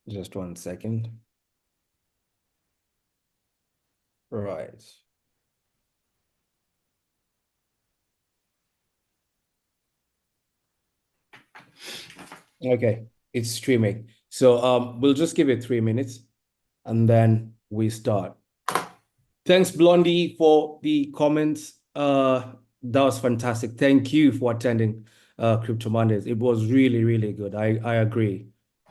Just 1 second. Right. Okay, it's streaming. So we'll just give it 3 minutes and then we start. Thanks, Blondie, for the comments. That was fantastic. Thank you for attending Crypto Mondays. It was really, really good. I agree.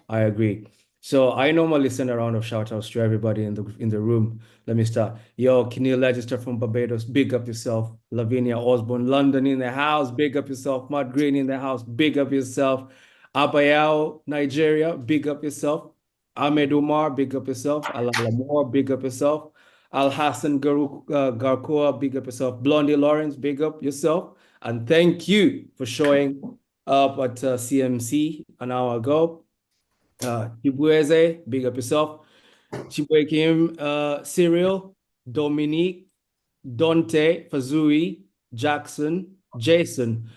I agree. So I normally send a round of shout outs to everybody in the room. Let me start. Yo, Keneal Legister from Barbados, big up yourself. Lavinia Osborne, London in the house, big up yourself. Matt Green in the house, big up yourself. Abayao, Nigeria, big up yourself. Ahmed Umar, big up yourself. Alala Moore, big up yourself. Al Hassan Garkoa, big up yourself. Blondie Lawrence, big up yourself. And thank you for showing up at CMC an hour ago. Chibueze, big up yourself. Chibuekim, Cyril, Dominique, Dante, Fazui, Jackson, Jason,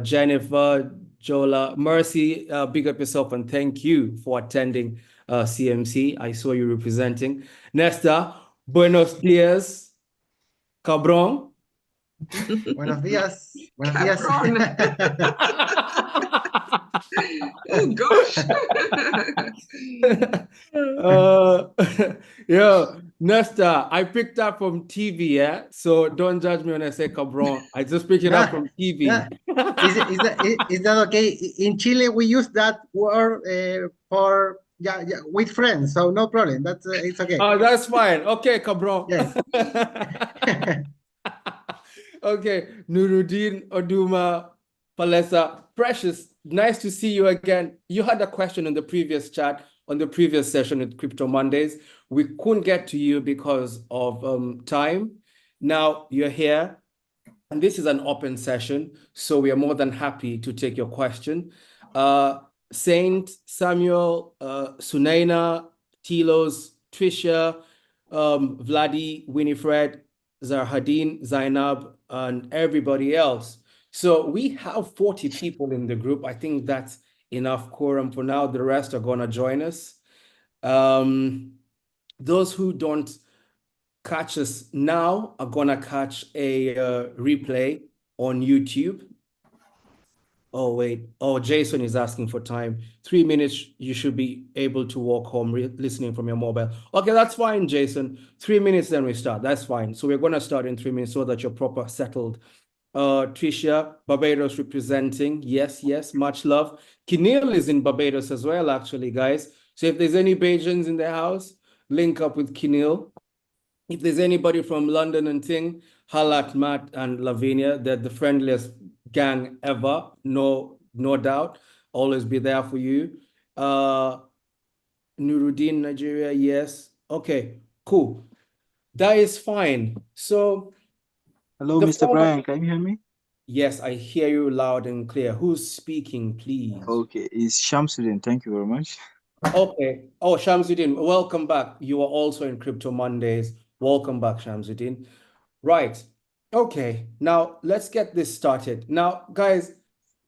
Jennifer, Jola, Mercy, big up yourself and thank you for attending CMC. I saw you representing. Nesta, buenos dias, cabrón. Buenos días. Buenos días. Oh gosh. Yeah, Nesta, I picked up from TV, yeah? So don't judge me when I say cabron. I just picked it up from TV. Is that okay? In Chile, we use that word for with friends, so no problem. That's it's okay. Oh, that's fine. Okay, cabron. Yes. Okay, Nuruddin Oduma Palesa, Precious, nice to see you again. You had a question on the previous chat, on the previous session with Crypto Mondays. We couldn't get to you because of time. Now you're here, and this is an open session, so we are more than happy to take your question. Saint, Samuel, Sunaina, Tilos, Trisha, Vladi, Winifred, Zarhadin, Zainab, and everybody else. So we have 40 people in the group. I think that's enough quorum for now. The rest are going to join us. Those who don't catch us now are going to catch a replay on YouTube. Oh, wait. Oh, Jason is asking for time. 3 minutes, you should be able to walk home listening from your mobile. Okay, that's fine, Jason. 3 minutes, then we start. That's fine. So we're going to start in 3 minutes so that you're proper settled. Tricia, Barbados representing. Yes, yes, much love. Keneal is in Barbados as well, actually, guys. So if there's any Bajans in the house, link up with Keneal. If there's anybody from London and Ting, Halat, Matt, and Lavinia, they're the friendliest gang ever, no doubt. Always be there for you. Nuruddin, Nigeria, yes. Okay, cool. That is fine. So, hello, Mr. Brian, can you hear me? Yes, I hear you loud and clear. Who's speaking, please? Okay, it's Shamsuddin. Thank you very much. Okay. Oh, Shamsuddin, welcome back. You are also in Crypto Mondays. Welcome back, Shamsuddin. Right. Okay. Now let's get this started. Now, guys,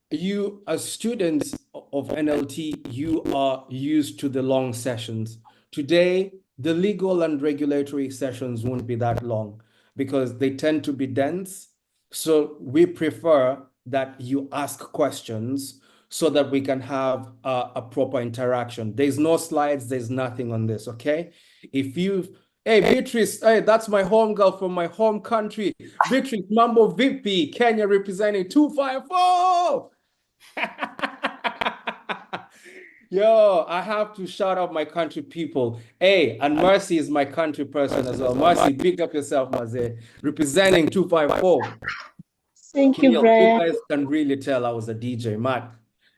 you as students of NLT, you are used to the long sessions. Today, the legal and regulatory sessions won't be that long because they tend to be dense. So we prefer that you ask questions so that we can have a proper interaction. There's no slides, there's nothing on this, okay? If you've Hey, Beatrice, hey, that's my home girl from my home country. Beatrice Mambo VP, Kenya representing 254. Yo, I have to shout out my country people. Hey, and Mercy is my country person as well. Mercy, big up yourself, Maze, representing 254. Thank you, Brian. You guys can really tell I was a DJ, Matt.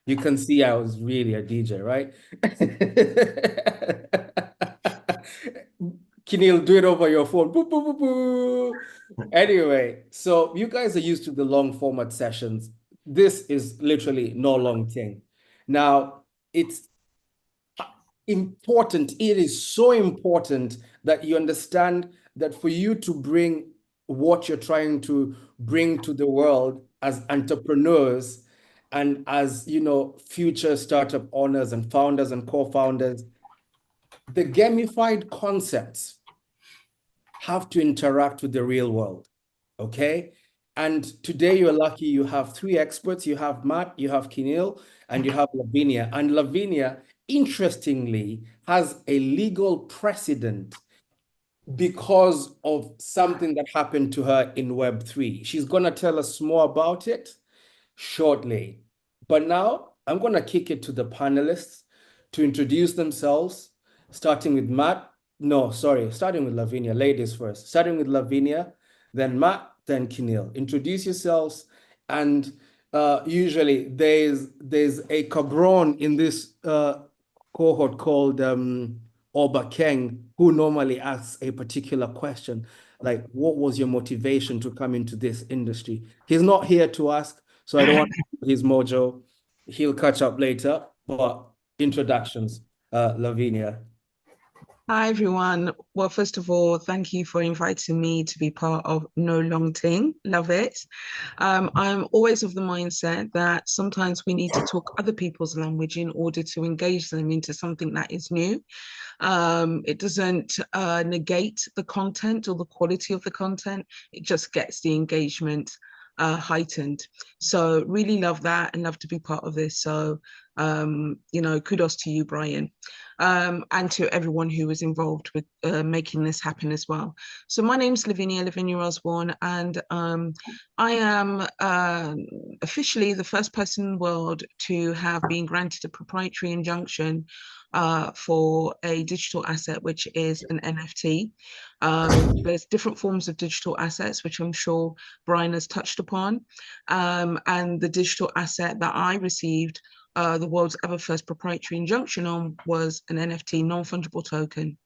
You can see I was really a DJ, right? Keneal, do it over your phone. Boo, boo, boo, boo. Anyway, so you guys are used to the long format sessions. This is literally no long thing. Now, it's important. It is so important that you understand that for you to bring what you're trying to bring to the world as entrepreneurs and as, future startup owners and founders and co-founders, the gamified concepts have to interact with the real world, okay? And today you're lucky you have three experts. You have Matt, you have Kinil, and you have Lavinia. And Lavinia, interestingly, has a legal precedent because of something that happened to her in Web3. She's going to tell us more about it shortly. But now I'm going to kick it to the panelists to introduce themselves, starting with Matt. No, sorry, starting with Lavinia. Ladies first. Starting with Lavinia, then Matt, then Kinil. Introduce yourselves. And usually there's a cabron in this cohort called Oba Keng, who normally asks a particular question, like, what was your motivation to come into this industry? He's not here to ask, so I don't want his mojo. He'll catch up later, but introductions, Lavinia. Hi, everyone. Well, first of all, thank you for inviting me to be part of No Long Ting. Love it. I'm always of the mindset that sometimes we need to talk other people's language in order to engage them into something that is new. It doesn't negate the content or the quality of the content. It just gets the engagement heightened. So really love that and love to be part of this. So, kudos to you, Brian, and to everyone who was involved with making this happen as well. So my name's Lavinia Osborne, and I am officially the first person in the world to have been granted a proprietary injunction for a digital asset, which is an NFT. There's different forms of digital assets, which I'm sure Brian has touched upon. And the digital asset that I received, the world's ever first proprietary injunction on, was an NFT, non-fungible token.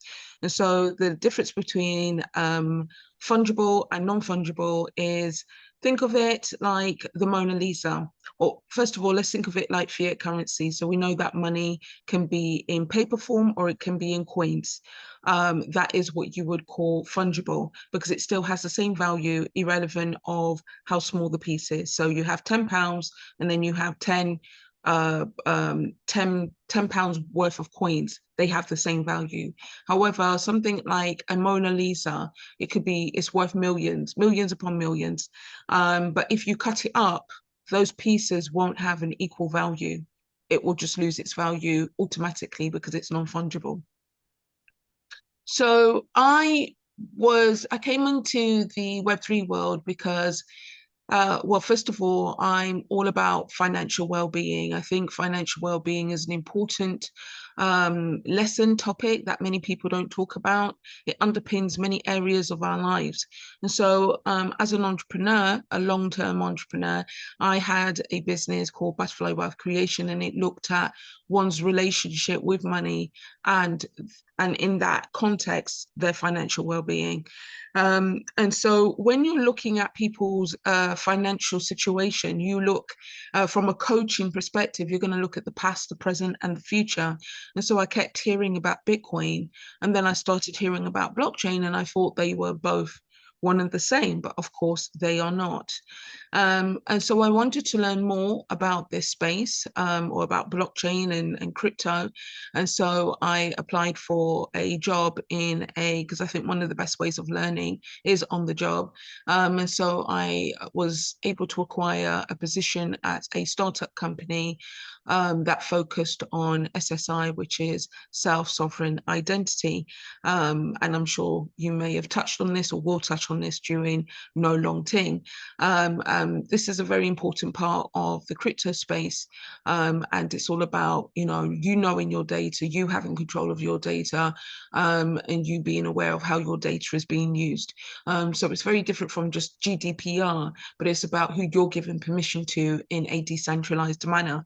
And so the difference between fungible and non-fungible is, think of it like the Mona Lisa. Or first of all, let's think of it like fiat currency. So we know that money can be in paper form or it can be in coins. That is what you would call fungible, because it still has the same value, irrelevant of how small the piece is. So you have £10 and then you have 10 £10 worth of coins. They have the same value. However, something like a Mona Lisa, it's worth millions upon millions. But if you cut it up, those pieces won't have an equal value. It will just lose its value automatically because it's non-fungible. So I came into the Web3 world because well, first of all, I'm all about financial well-being. I think financial well-being is an important lesson topic that many people don't talk about. It underpins many areas of our lives. And so as an entrepreneur, a long-term entrepreneur, I had a business called Butterfly Wealth Creation, and it looked at one's relationship with money and in that context, their financial well-being. And so when you're looking at people's financial situation, you look from a coaching perspective, you're going to look at the past, the present, and the future. And so I kept hearing about Bitcoin, and then I started hearing about blockchain, and I thought they were both one and the same, but of course they are not. And so I wanted to learn more about this space, or about blockchain and crypto. And so I applied for a job because I think one of the best ways of learning is on the job. And so I was able to acquire a position at a startup company that focused on SSI, which is self-sovereign identity. And I'm sure you may have touched on this or will touch on this during No Long Ting. This is a very important part of the crypto space. And it's all about, you knowing your data, you having control of your data, and you being aware of how your data is being used. So it's very different from just GDPR, but it's about who you're giving permission to in a decentralized manner.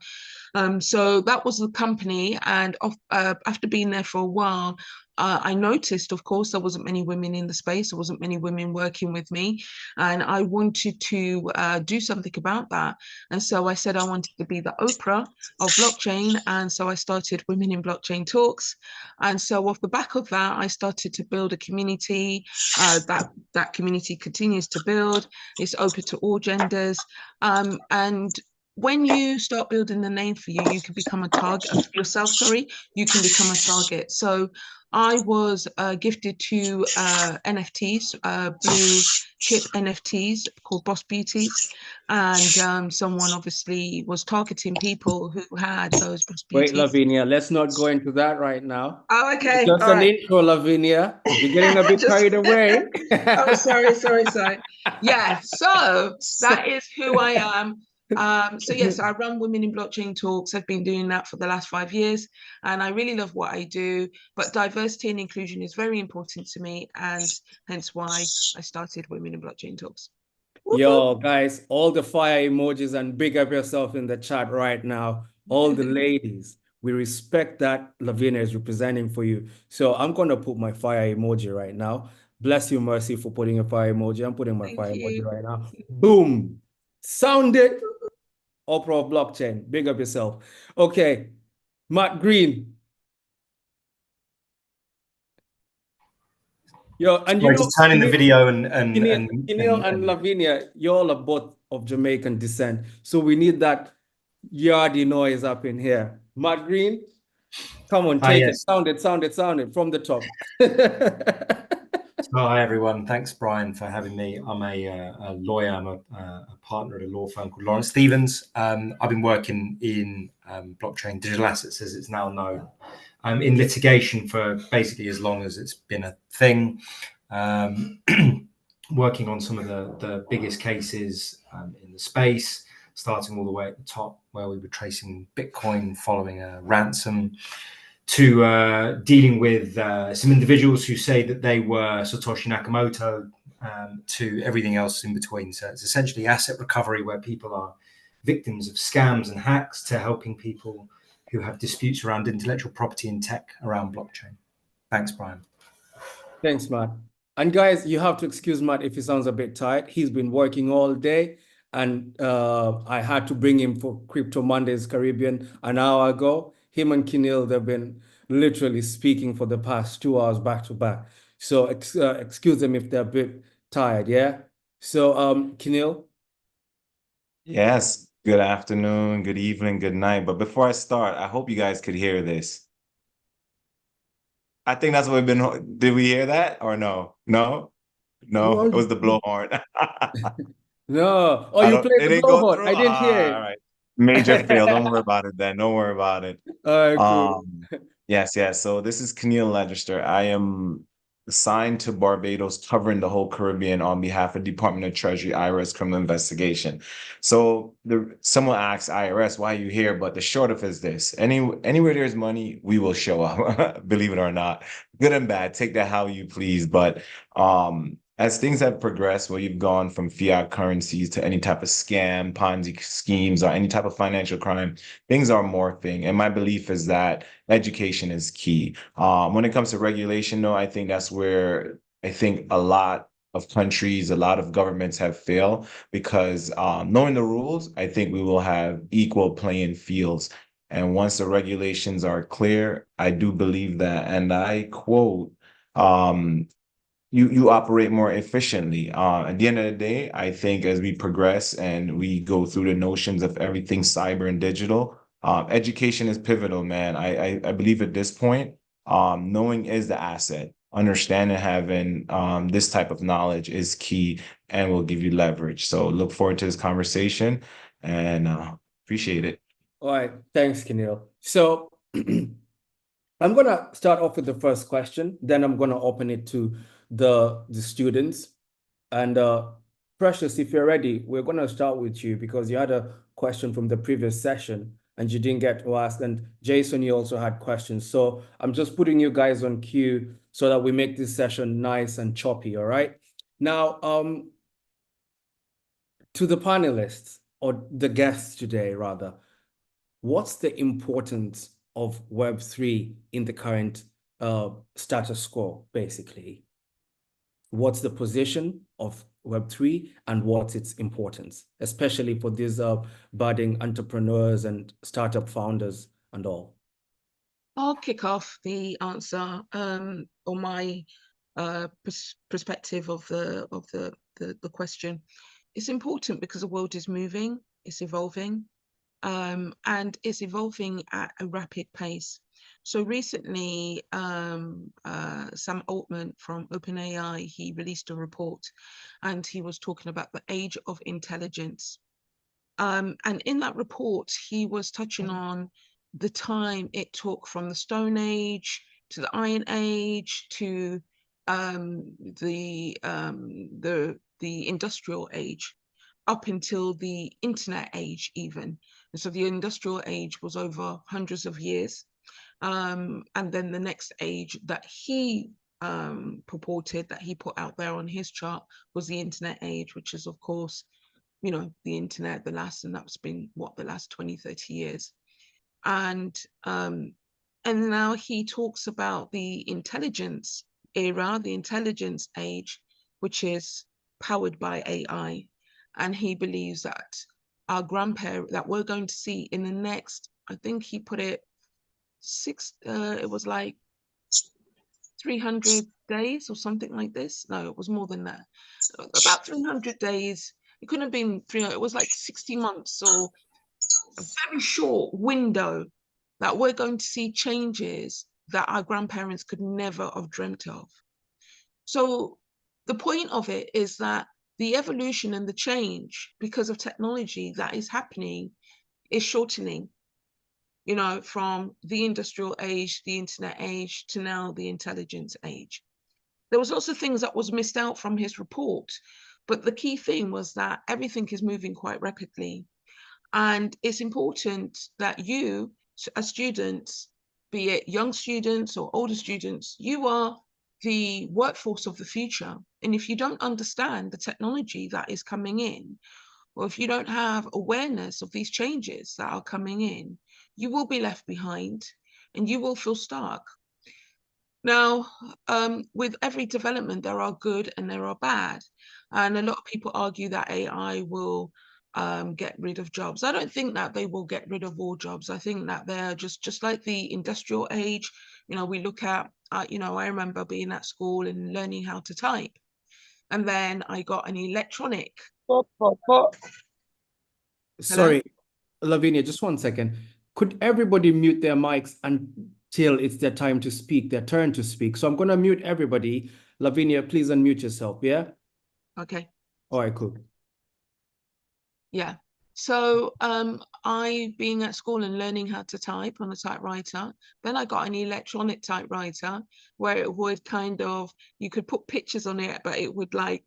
So that was the company. And after being there for a while, I noticed, of course, there wasn't many women in the space. There wasn't many women working with me. And I wanted to do something about that. And so I said I wanted to be the Oprah of blockchain. And so I started Women in Blockchain Talks. And so off the back of that, I started to build a community. That community continues to build. It's open to all genders. And when you start building the name for you, you can become a target yourself. Sorry, you can become a target. So I was gifted two NFTs, blue chip NFTs called Boss Beauties, and someone obviously was targeting people who had those Boss Wait, Beauties. Lavinia, let's not go into that right now. Oh, okay, Just all an right. intro, Lavinia. You're getting a bit Just- carried away. Oh, sorry. Yeah, so that is who I am. So yes, I run Women in Blockchain Talks. I've been doing that for the last 5 years, and I really love what I do. But diversity and inclusion is very important to me, and hence why I started Women in Blockchain Talks. Yo, guys, all the fire emojis and big up yourself in the chat right now. All the ladies, we respect that Lavinia is representing for you. So I'm going to put my fire emoji right now. Bless you, Mercy, for putting a fire emoji. I'm putting my Thank fire you. emoji right now. Boom. Sound it. Opera of blockchain. Big up yourself. Okay. Matt Green. Yo, and you Sorry, know, just turning the video and Kinil and Lavinia, you all are both of Jamaican descent. So we need that yardy noise up in here. Matt Green, come on, take it. yes. Sound it from the top. So, hi everyone. Thanks, Brian, for having me. I'm a lawyer. I'm a partner at a law firm called Lawrence Stevens. I've been working in blockchain digital assets, as it's now known, in litigation for basically as long as it's been a thing. Working on some of the biggest cases in the space, starting all the way at the top where we were tracing Bitcoin following a ransom, to dealing with some individuals who say that they were Satoshi Nakamoto, to everything else in between. So it's essentially asset recovery where people are victims of scams and hacks, to helping people who have disputes around intellectual property and tech around blockchain. Thanks, Brian. Thanks, Matt. And guys, you have to excuse Matt if he sounds a bit tired. He's been working all day, and I had to bring him for Crypto Mondays Caribbean an hour ago. Him and Kinil, they've been literally speaking for the past 2 hours back to back. So excuse them if they're a bit tired, yeah? So Kinil? Yes, good afternoon, good evening, good night. But before I start, I hope you guys could hear this. I think that's what we've been. Did we hear that or no? No? No, it was the blowhorn. No. Oh, you played It the didn't go blowhorn. through? I didn't hear All it. right. Major fail. Don't worry about it then. Don't worry about it. All right, cool. Yes. So this is Keneal Legister. I am assigned to Barbados, covering the whole Caribbean on behalf of Department of Treasury, IRS criminal investigation. So someone asks IRS, why are you here? But the short of it is this: anywhere there's money, we will show up. Believe it or not, good and bad. Take that how you please. But as things have progressed, where you've gone from fiat currencies to any type of scam, Ponzi schemes, or any type of financial crime, things are morphing. And my belief is that education is key. When it comes to regulation, though, I think that's where I think a lot of countries, a lot of governments have failed, because knowing the rules, I think we will have equal playing fields. And once the regulations are clear, I do believe that, and I quote, you operate more efficiently. At the end of the day, I think as we progress and we go through the notions of everything cyber and digital, education is pivotal, man. I believe at this point, knowing is the asset. Understanding, having this type of knowledge is key and will give you leverage. So look forward to this conversation, and appreciate it. All right. Thanks, Kinil. So I'm going to start off with the first question, then I'm going to open it to the students. And Precious, if you're ready, we're going to start with you because you had a question from the previous session and you didn't get to ask. And Jason, you also had questions. So I'm just putting you guys on cue so that we make this session nice and choppy, all right? Now, to the panelists, or the guests today, rather, what's the importance of Web3 in the current status quo, basically? What's the position of Web3 and what's its importance, especially for these budding entrepreneurs and startup founders and all? I'll kick off the answer or my perspective of the question. It's important because the world is moving, it's evolving, and it's evolving at a rapid pace. So recently, Sam Altman from OpenAI, he released a report, and he was talking about the age of intelligence. And in that report, he was touching on the time it took from the Stone Age to the Iron Age to the Industrial Age, up until the Internet Age even. And so the Industrial Age was over hundreds of years. And then the next age that he purported, that he put out there on his chart, was the Internet Age, which is, of course, you know, the internet, and that's been what, the last 20, 30 years. And now he talks about the intelligence era, the intelligence age, which is powered by AI. And he believes that our grandparents, that we're going to see in the next, I think he put it it was like 300 days or something like this. No, it was more than that. About 300 days. It couldn't have been 300. It was like 60 months, or a very short window, that we're going to see changes that our grandparents could never have dreamt of. So the point of it is that the evolution and the change because of technology that is happening is shortening, you know, from the industrial age, the internet age, to now the intelligence age. There was also things that was missed out from his report, but the key thing was that everything is moving quite rapidly. And it's important that you, as students, be it young students or older students, you are the workforce of the future. And if you don't understand the technology that is coming in, or if you don't have awareness of these changes that are coming in, you will be left behind and you will feel stuck. Now, with every development, there are good and there are bad. And a lot of people argue that AI will get rid of jobs. I don't think that they will get rid of all jobs. I think that they're just like the industrial age. You know, we look at, you know, I remember being at school and learning how to type. And then I got an electronic. Sorry, Lavinia, just 1 second. Could everybody mute their mics until it's their time to speak, their turn to speak? So I'm going to mute everybody. Lavinia, please unmute yourself, yeah? Okay. All right, cool. Yeah. So I, being at school and learning how to type on a typewriter, then I got an electronic typewriter where it would kind of, you could put pictures on it, but it would, like,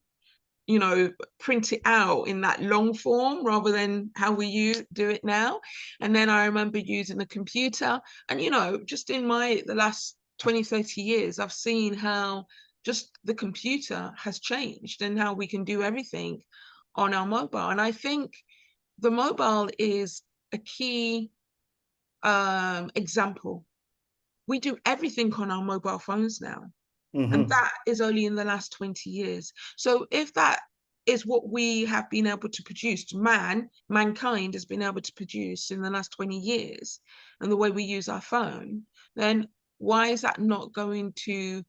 you know, print it out in that long form rather than how we do it now. And then I remember using a computer, and, you know, just in the last 20, 30 years, I've seen how just the computer has changed and how we can do everything on our mobile. And I think the mobile is a key example. We do everything on our mobile phones now. And that is only in the last 20 years. So if that is what we have been able to produce, mankind has been able to produce in the last 20 years, and the way we use our phone, then why is that not going to,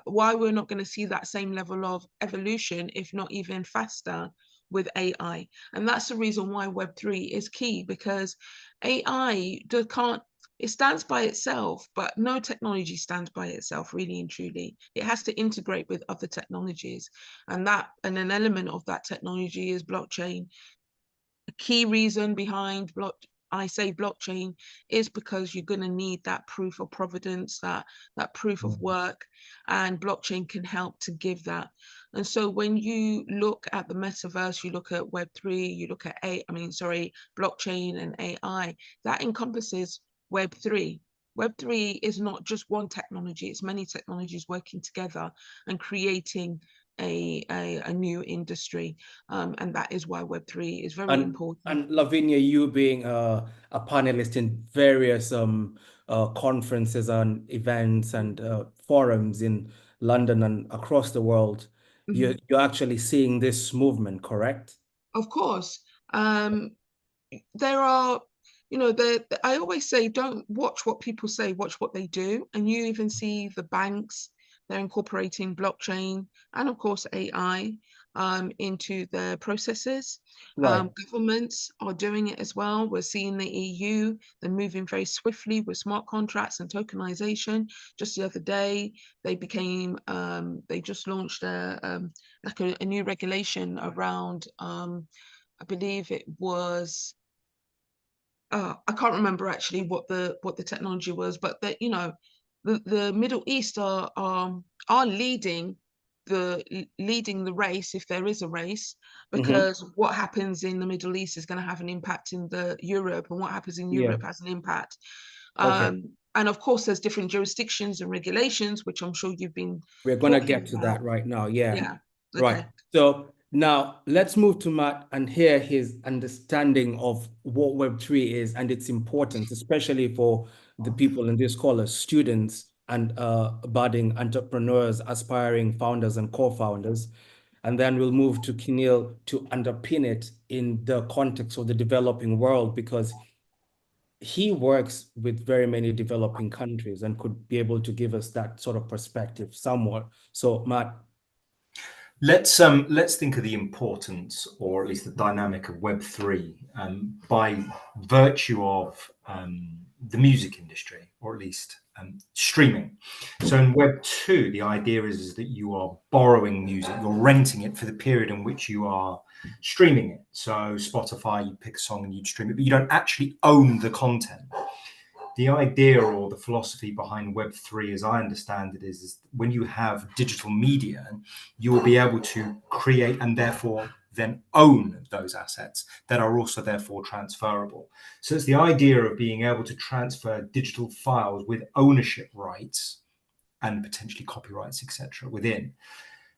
why we're not going to see that same level of evolution, if not even faster, with AI? And that's the reason why Web3 is key, because AI can't, it stands by itself, but no technology stands by itself, really and truly. It has to integrate with other technologies. And an element of that technology is blockchain. A key reason behind I say blockchain is because you're going to need that proof of provenance, that proof of work, and blockchain can help to give that. And so when you look at the metaverse, you look at Web3, you look at blockchain and AI, that encompasses Web3. Web3 is not just one technology, it's many technologies working together and creating a new industry. And that is why Web3 is very important. And Lavinia, you being a panelist in various conferences and events and forums in London and across the world, you're actually seeing this movement, correct? Of course. There are, you know, I always say, don't watch what people say, watch what they do. And you even see the banks, they're incorporating blockchain and, of course, AI. into their processes. Right. Governments are doing it as well. We're seeing the EU, they're moving very swiftly with smart contracts and tokenization. Just the other day, they just launched a new regulation around, I believe it was, I can't remember actually what the technology was, but that, you know, the Middle East are leading the race, if there is a race, because what happens in the Middle East is going to have an impact in the Europe, and what happens in Yeah. Europe has an impact. Okay. And of course, there's different jurisdictions and regulations, which I'm sure you've been We're gonna talking get to about. that right now. Yeah. Yeah. Right. Okay. So now let's move to Matt and hear his understanding of what Web3 is and its importance, especially for the people in this call as students and budding entrepreneurs, aspiring founders and co-founders. And then we'll move to Keneal to underpin it in the context of the developing world, because he works with very many developing countries and could be able to give us that sort of perspective somewhat. So Matt. Let's think of the importance, or at least the dynamic, of Web3 by virtue of the music industry, or at least streaming. So in Web2, the idea is that you are borrowing music, you're renting it for the period in which you are streaming it. So Spotify, you pick a song and you stream it, but you don't actually own the content. The idea or the philosophy behind Web3, as I understand it, is when you have digital media, you will be able to create and therefore then own those assets that are also therefore transferable. So it's the idea of being able to transfer digital files with ownership rights and potentially copyrights, etc., within.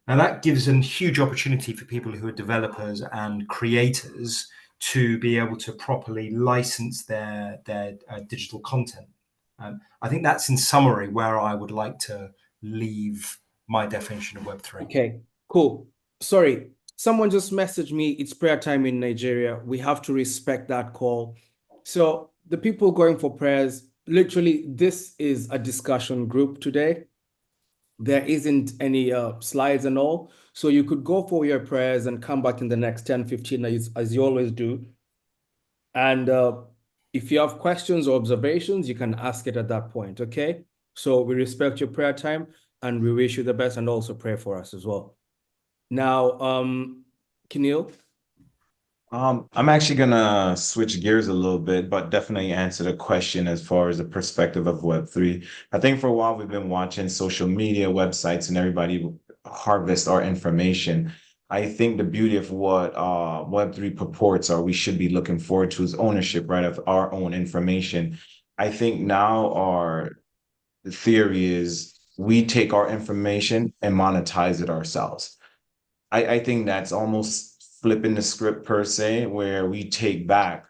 Now that gives a huge opportunity for people who are developers and creators to be able to properly license their digital content. I think that's in summary where I would like to leave my definition of Web3. Okay, cool. Sorry, someone just messaged me. It's prayer time in Nigeria. We have to respect that call. So the people going for prayers, literally, this is a discussion group today. There isn't any slides and all. So you could go for your prayers and come back in the next 10, 15 as you always do. And if you have questions or observations, you can ask it at that point, okay? So we respect your prayer time and we wish you the best, and also pray for us as well. Now, Keneal? I'm actually gonna switch gears a little bit, but definitely answer the question as far as the perspective of Web3. I think for a while we've been watching social media websites and everybody harvest our information. I think the beauty of what Web3 purports, or we should be looking forward to, is ownership, right, of our own information. I think now the theory is we take our information and monetize it ourselves. I think that's almost flipping the script per se, where we take back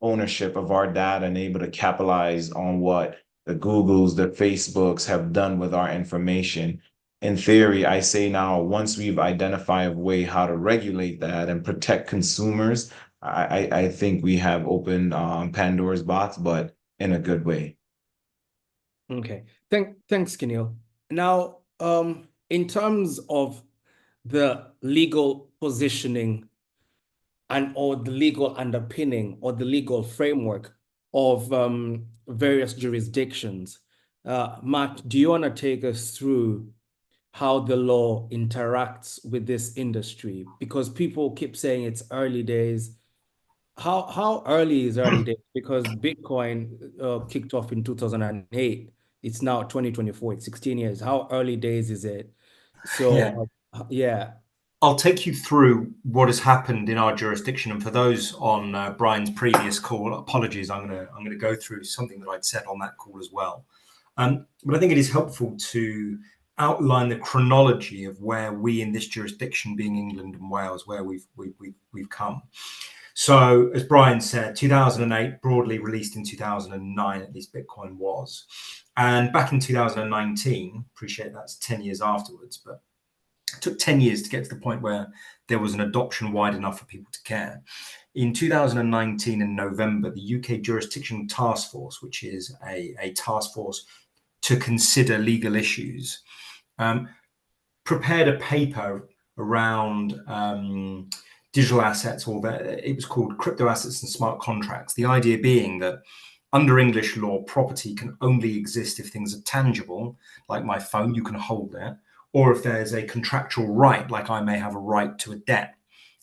ownership of our data and able to capitalize on what the Googles, the Facebooks have done with our information. In theory, I say now, once we've identified a way how to regulate that and protect consumers, I think we have opened Pandora's box, but in a good way. Okay, thanks, Keneal. Now, in terms of the legal positioning and or the legal underpinning or the legal framework of various jurisdictions, Matt, do you want to take us through how the law interacts with this industry? Because people keep saying it's early days. How early is early days? Because Bitcoin kicked off in 2008. It's now 2024. It's 16 years. How early days is it? So yeah. I'll take you through what has happened in our jurisdiction, and for those on Brian's previous call, apologies, I'm gonna go through something that I'd said on that call as well. But I think it is helpful to outline the chronology of where we in this jurisdiction, being England and Wales, where we've come. So, as Brian said, 2008 broadly released in 2009, at least Bitcoin was, and back in 2019, appreciate that's 10 years afterwards, but it took 10 years to get to the point where there was an adoption wide enough for people to care. In 2019, in November, the UK Jurisdiction Task Force, which is a task force to consider legal issues, prepared a paper around digital assets, or it was called crypto assets and smart contracts. The idea being that under English law, property can only exist if things are tangible, like my phone, you can hold it, or if there's a contractual right, like I may have a right to a debt.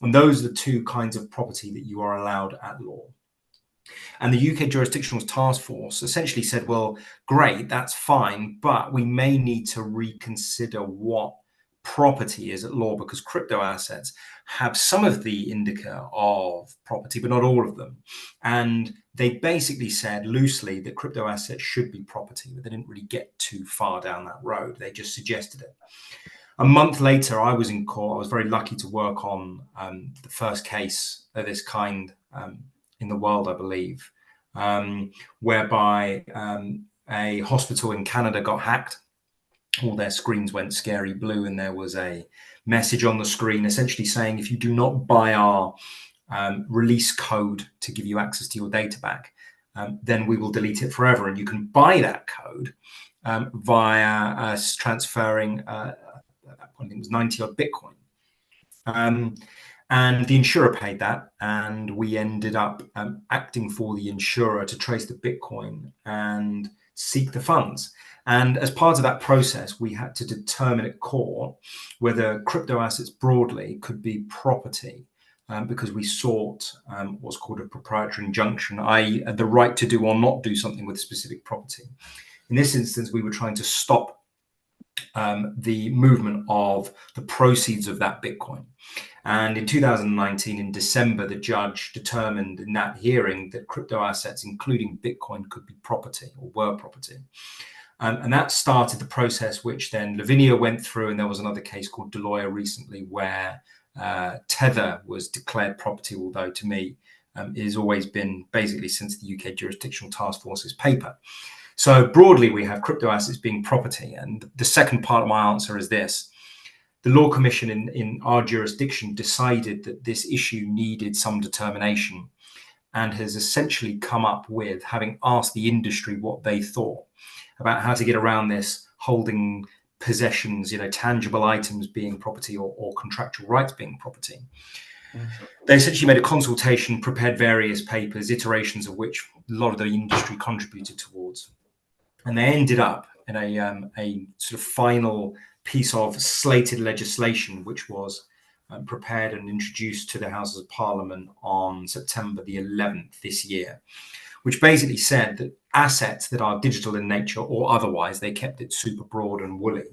And those are the two kinds of property that you are allowed at law. And the UK Jurisdictional Task Force essentially said, well, great, that's fine, but we may need to reconsider what property is at law, because crypto assets have some of the indica of property, but not all of them. And they basically said loosely that crypto assets should be property, but they didn't really get too far down that road. They just suggested it. A month later, I was in court. I was very lucky to work on the first case of this kind in the world, I believe, whereby a hospital in Canada got hacked. All their screens went scary blue, and there was a message on the screen essentially saying, if you do not buy our release code to give you access to your data back, then we will delete it forever. And you can buy that code via us transferring, at that point, it was 90 odd Bitcoin. And the insurer paid that, and we ended up acting for the insurer to trace the Bitcoin and seek the funds. And as part of that process, we had to determine at court whether crypto assets broadly could be property, because we sought what's called a proprietary injunction, i.e. the right to do or not do something with specific property. In this instance, we were trying to stop the movement of the proceeds of that Bitcoin. And in 2019, in December, the judge determined in that hearing that crypto assets, including Bitcoin, could be property or were property. And that started the process, which then Lavinia went through. And there was another case called Deloya recently where Tether was declared property, although to me, it has always been basically since the UK Jurisdictional Task Force's paper. So broadly, we have crypto assets being property. And the second part of my answer is this. The Law Commission in our jurisdiction decided that this issue needed some determination, and has essentially come up with, having asked the industry what they thought about how to get around this, holding possessions, tangible items being property, or contractual rights being property. They essentially made a consultation, prepared various papers, iterations of which a lot of the industry contributed towards. And they ended up in a sort of final piece of slated legislation, which was prepared and introduced to the Houses of Parliament on September the 11th this year, which basically said that assets that are digital in nature or otherwise, they kept it super broad and woolly,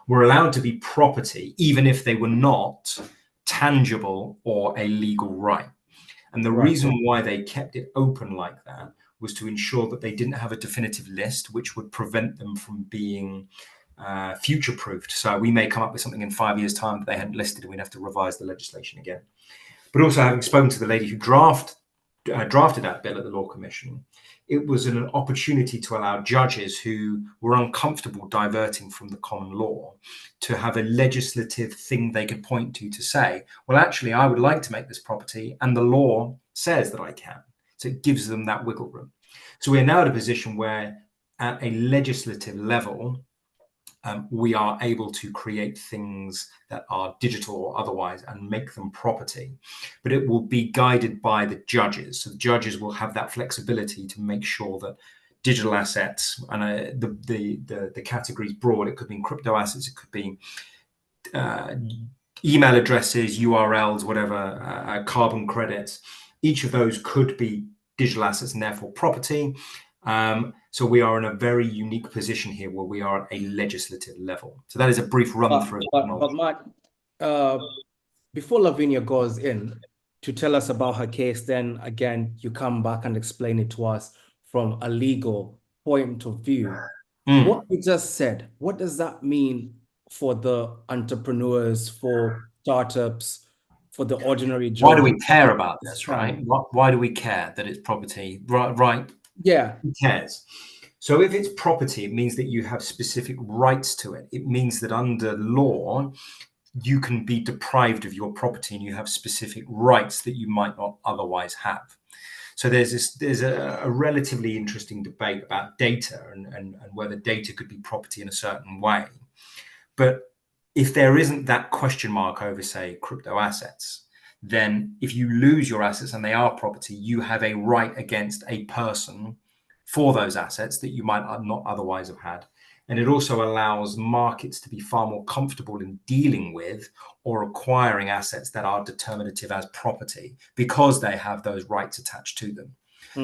were allowed to be property, even if they were not tangible or a legal right. And the reason why they kept it open like that was to ensure that they didn't have a definitive list, which would prevent them from being future-proofed. So we may come up with something in 5 years' time that they hadn't listed, and we'd have to revise the legislation again. But also, having spoken to the lady who drafted that bill at the Law Commission, it was an opportunity to allow judges who were uncomfortable diverting from the common law to have a legislative thing they could point to say, well, actually, I would like to make this property, and the law says that I can. So it gives them that wiggle room. So we're now at a position where at a legislative level, we are able to create things that are digital or otherwise and make them property, but it will be guided by the judges. So the judges will have that flexibility to make sure that digital assets, and the categories broad, it could be crypto assets, it could be email addresses, URLs, whatever, carbon credits. Each of those could be digital assets and therefore property. So we are in a very unique position here where we are at a legislative level. So that is a brief run through. But Matt, before Lavinia goes in to tell us about her case, then again, you come back and explain it to us from a legal point of view. What you just said, what does that mean for the entrepreneurs, for startups, for the ordinary Joe? Why do we care about this, right? Why do we care that it's property? Right. Yeah. Who cares? So if it's property, it means that you have specific rights to it. It means that under law, you can be deprived of your property and you have specific rights that you might not otherwise have. So there's a relatively interesting debate about data and whether data could be property in a certain way. But if there isn't that question mark over, say, crypto assets, then if you lose your assets and they are property, you have a right against a person for those assets that you might not otherwise have had. And it also allows markets to be far more comfortable in dealing with or acquiring assets that are determinative as property because they have those rights attached to them.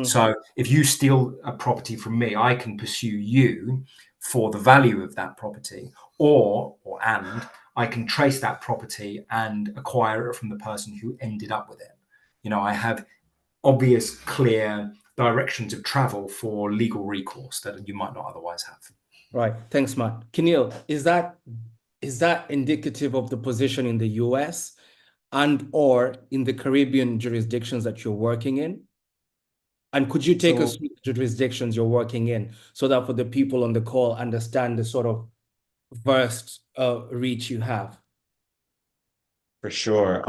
So if you steal a property from me, I can pursue you for the value of that property, and I can trace that property and acquire it from the person who ended up with it. I have obvious, clear directions of travel for legal recourse that you might not otherwise have. Right. Thanks, Matt. Keneal, is that indicative of the position in the US and or in the Caribbean jurisdictions that you're working in? And could you take us through the jurisdictions you're working in so that for the people on the call understand the sort of vast reach you have? For sure.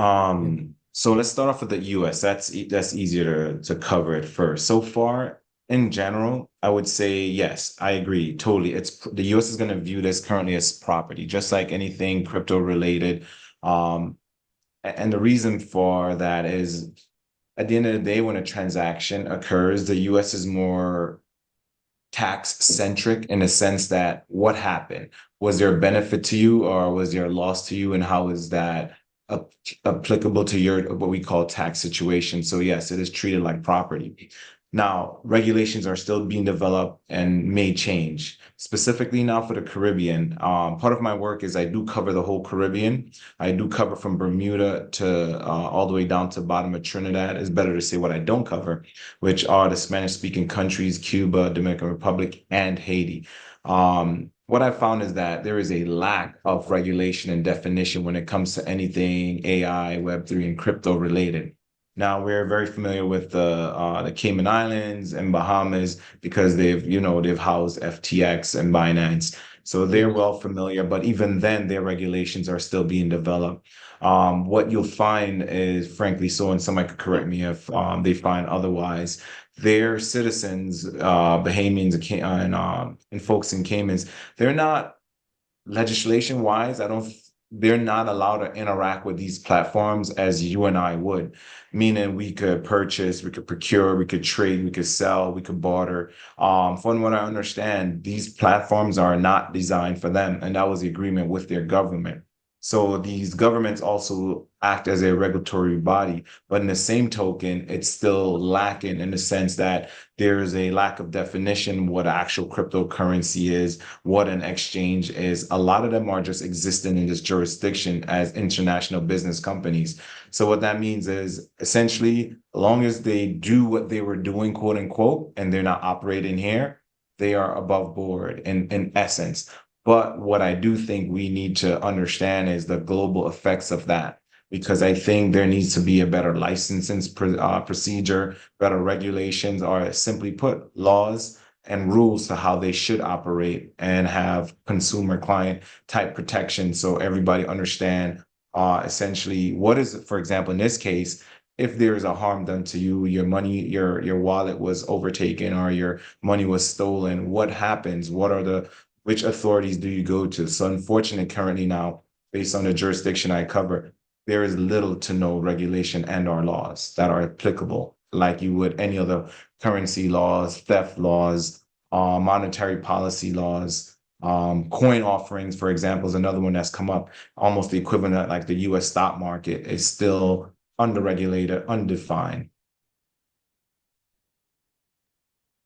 So let's start off with the US. That's easier to cover it first. So far, in general, I would say yes, I agree totally. The US is going to view this currently as property, just like anything crypto related. And the reason for that is at the end of the day, when a transaction occurs, the US is more tax centric in the sense that what happened? Was there a benefit to you or was there a loss to you? And how is that applicable to your what we call tax situation? So yes, it is treated like property. Now, regulations are still being developed and may change. Specifically now for the Caribbean, part of my work is I do cover the whole Caribbean. I do cover from Bermuda to all the way down to bottom of Trinidad. It's better to say what I don't cover, which are the Spanish-speaking countries, Cuba, Dominican Republic, and Haiti. What I found is that there is a lack of regulation and definition when it comes to anything AI, Web3, and crypto related. Now we're very familiar with the Cayman Islands and Bahamas because they've housed FTX and Binance, so they're well familiar. But even then, their regulations are still being developed. What you'll find is, frankly, so, and somebody could correct me if they find otherwise, their citizens, Bahamians and folks in Caymans, they're not legislation wise, they're not allowed to interact with these platforms as you and I would, meaning we could purchase, we could procure, we could trade, we could sell, we could barter. From what I understand, these platforms are not designed for them. And that was the agreement with their government. So these governments also act as a regulatory body, but in the same token, it's still lacking in the sense that there is a lack of definition what actual cryptocurrency is, what an exchange is. A lot of them are just existing in this jurisdiction as international business companies. So what that means is essentially, as long as they do what they were doing, quote unquote, and they're not operating here, they are above board in essence. But what I do think we need to understand is the global effects of that, because I think there needs to be a better licensing procedure, better regulations, or simply put, laws and rules to how they should operate and have consumer client type protection so everybody understand essentially what is, for example, in this case, if there is a harm done to you, your money, your wallet was overtaken or your money was stolen, what happens? Which authorities do you go to? So unfortunately, currently now, based on the jurisdiction I cover, there is little to no regulation and or laws that are applicable like you would any other currency laws, theft laws, monetary policy laws, coin offerings, for example, is another one that's come up. Almost the equivalent, like the US stock market is still underregulated, undefined.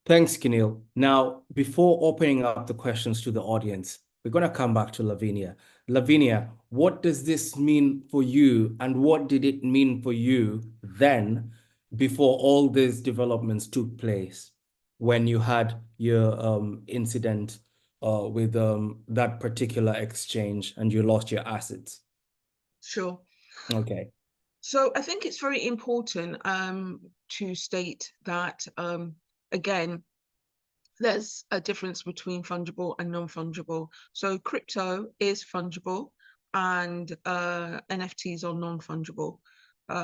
Thanks, Keneal. Now, before opening up the questions to the audience, we're going to come back to Lavinia. Lavinia, what does this mean for you, and what did it mean for you then before all these developments took place when you had your incident with that particular exchange and you lost your assets? Sure. Okay. So I think it's very important to state that, again, there's a difference between fungible and non-fungible. So crypto is fungible and NFTs are non-fungible,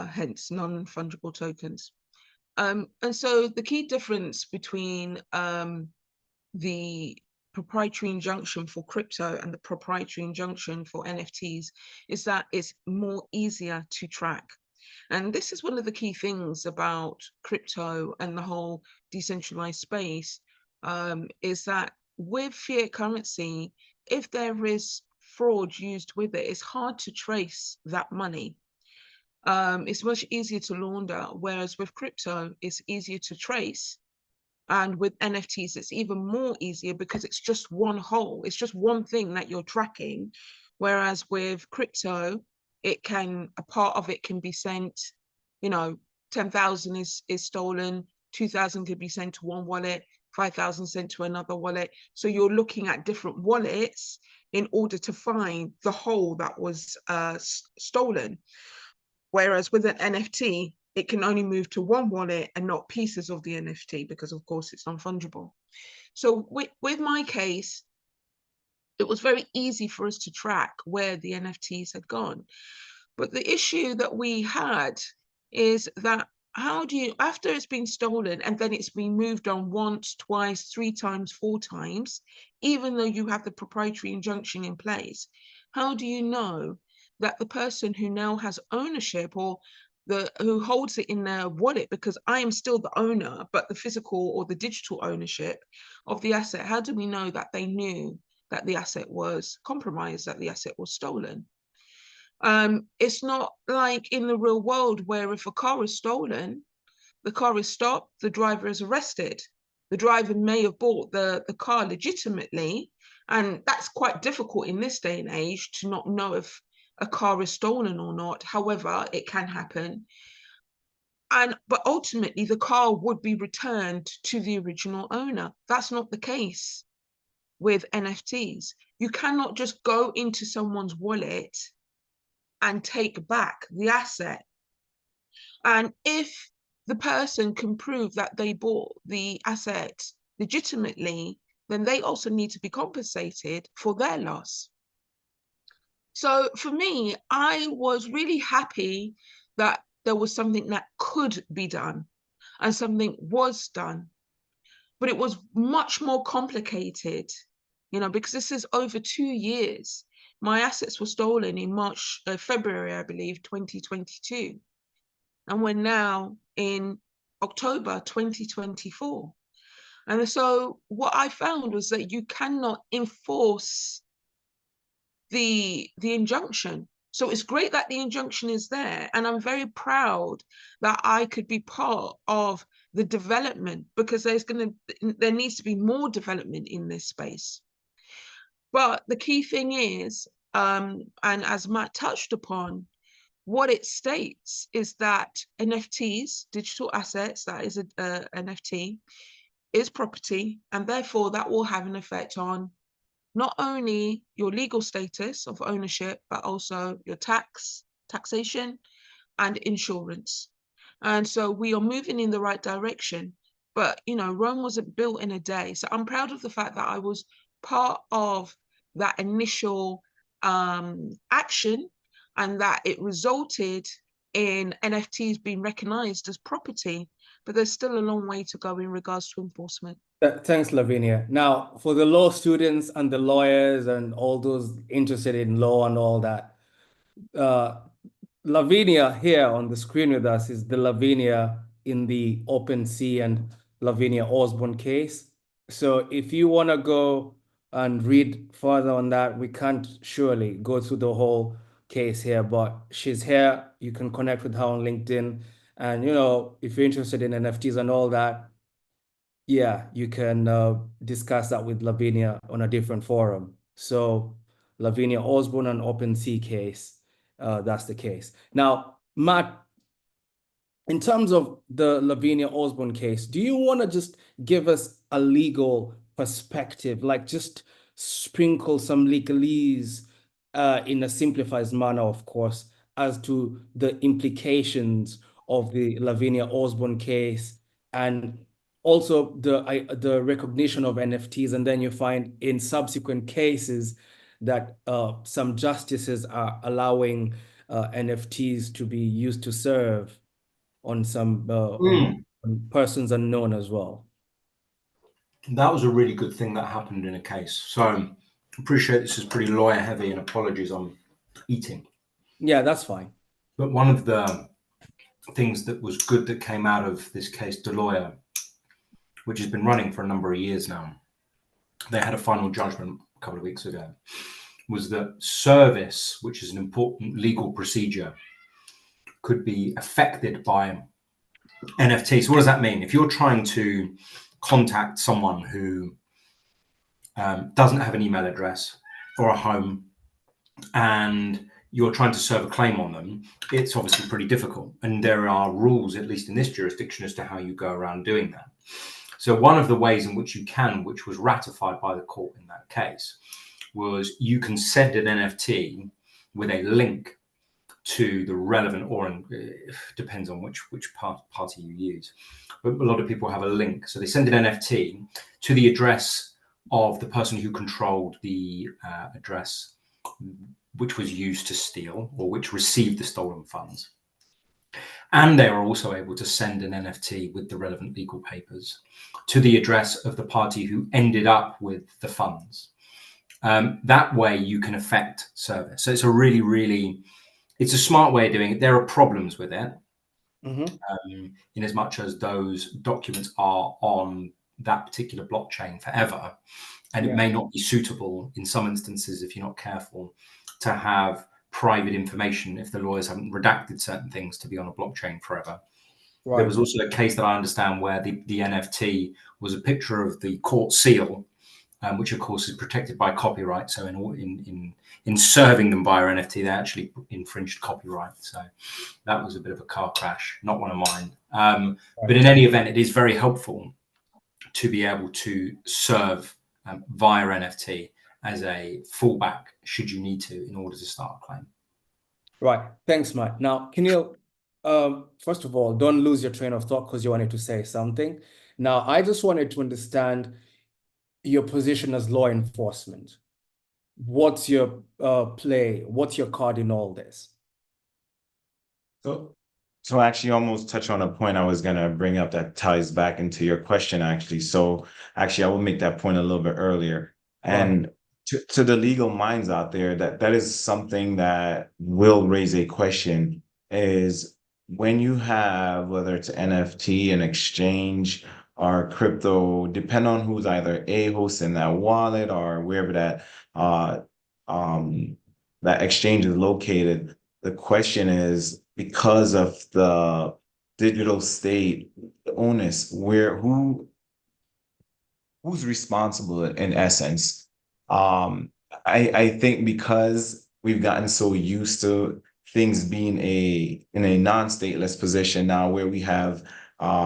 hence non-fungible tokens. And so the key difference between the proprietary injunction for crypto and the proprietary injunction for NFTs is that it's more easier to track. And this is one of the key things about crypto and the whole decentralized space, is that with fiat currency, if there is fraud used with it, it's hard to trace that money. It's much easier to launder, whereas with crypto, it's easier to trace. And with NFTs, it's even more easier because it's just one whole, it's just one thing that you're tracking. Whereas with crypto, a part of it can be sent, 10,000 is stolen, 2,000 could be sent to one wallet, 5,000 sent to another wallet. So you're looking at different wallets in order to find the whole that was stolen. Whereas with an NFT, it can only move to one wallet and not pieces of the NFT because, of course, it's non-fungible. So with my case, it was very easy for us to track where the NFTs had gone. But the issue that we had is that how do you, after it's been stolen and then it's been moved on once, twice, 3 times, 4 times, even though you have the proprietary injunction in place, how do you know that the person who now has ownership or who holds it in their wallet, because I am still the owner, but the physical or the digital ownership of the asset, how do we know that they knew that the asset was compromised, that the asset was stolen? It's not like in the real world where if a car is stolen, the car is stopped, the driver is arrested. The driver may have bought the car legitimately, and that's quite difficult in this day and age to not know if a car is stolen or not. However, it can happen. But ultimately, the car would be returned to the original owner. That's not the case with NFTs. You cannot just go into someone's wallet and take back the asset. And if the person can prove that they bought the asset legitimately, then they also need to be compensated for their loss. So for me, I was really happy that there was something that could be done and something was done. But it was much more complicated, because this is over 2 years. My assets were stolen in February, I believe, 2022. And we're now in October 2024. And so what I found was that you cannot enforce the injunction. So it's great that the injunction is there. And I'm very proud that I could be part of the development, because there needs to be more development in this space. But the key thing is, and as Matt touched upon, what it states is that NFTs, digital assets, that is an NFT, is property, and therefore that will have an effect on not only your legal status of ownership, but also your taxation, and insurance. And so we are moving in the right direction. But, Rome wasn't built in a day. So I'm proud of the fact that I was part of that initial action, and that it resulted in NFTs being recognized as property. But there's still a long way to go in regards to enforcement. Thanks, Lavinia. Now, for the law students and the lawyers and all those interested in law and all that, Lavinia here on the screen with us is the Lavinia in the OpenSea and Lavinia Osborne case. So if you want to go and read further on that, we can't surely go through the whole case here, but she's here. You can connect with her on LinkedIn. And, if you're interested in NFTs and all that, yeah, you can discuss that with Lavinia on a different forum. So Lavinia Osborne and OpenSea case, that's the case. Now, Matt, in terms of the Lavinia Osborne case, do you want to just give us a legal perspective, like just sprinkle some legalese in a simplified manner, of course, as to the implications of the Lavinia Osborne case, and also the recognition of NFTs, and then you find in subsequent cases that some justices are allowing NFTs to be used to serve on some on persons unknown as well. That was a really good thing that happened in a case. So appreciate this is pretty lawyer heavy, and apologies, I'm eating. Yeah, that's fine. But one of the things that was good that came out of this case, Deloya, which has been running for a number of years now, they had a final judgment a couple of weeks ago, was that service, which is an important legal procedure, could be affected by NFT. So what does that mean? If you're trying to contact someone who doesn't have an email address or a home, and you're trying to serve a claim on them, it's obviously pretty difficult. And there are rules, at least in this jurisdiction, as to how you go around doing that. So one of the ways in which you can, which was ratified by the court in that case, was you can send an NFT with a link to the relevant, or it depends on which party you use, but a lot of people have a link. So they send an NFT to the address of the person who controlled the address which was used to steal, or which received the stolen funds. And they are also able to send an NFT with the relevant legal papers to the address of the party who ended up with the funds. That way you can affect service. So it's a really, it's a smart way of doing it. There are problems with it, in as much as those documents are on that particular blockchain forever. And it may not be suitable in some instances, if you're not careful, to have private information if the lawyers haven't redacted certain things to be on a blockchain forever. Right. There was also a case that I understand where the NFT was a picture of the court seal, which of course is protected by copyright. So in serving them via NFT, they actually infringed copyright. So that was a bit of a car crash, not one of mine. Right. But in any event, it is very helpful to be able to serve via NFT as a fallback should you need to in order to start a claim. Right. Thanks, Matt. Now, Keneal, first of all, don't lose your train of thought because you wanted to say something. Now, I just wanted to understand your position as law enforcement. What's your play? What's your card in all this? So actually almost touch on a point I was going to bring up that ties back into your question, actually. So actually, I will make that point a little bit earlier. And to the legal minds out there, that is something that will raise a question, is when you have, whether it's NFT, an exchange, or crypto, depend on who's either hosting that wallet or wherever that that exchange is located. The question is, because of the digital state, the onus, who's responsible in essence? I think because we've gotten so used to things being in a non-stateless position now, where we have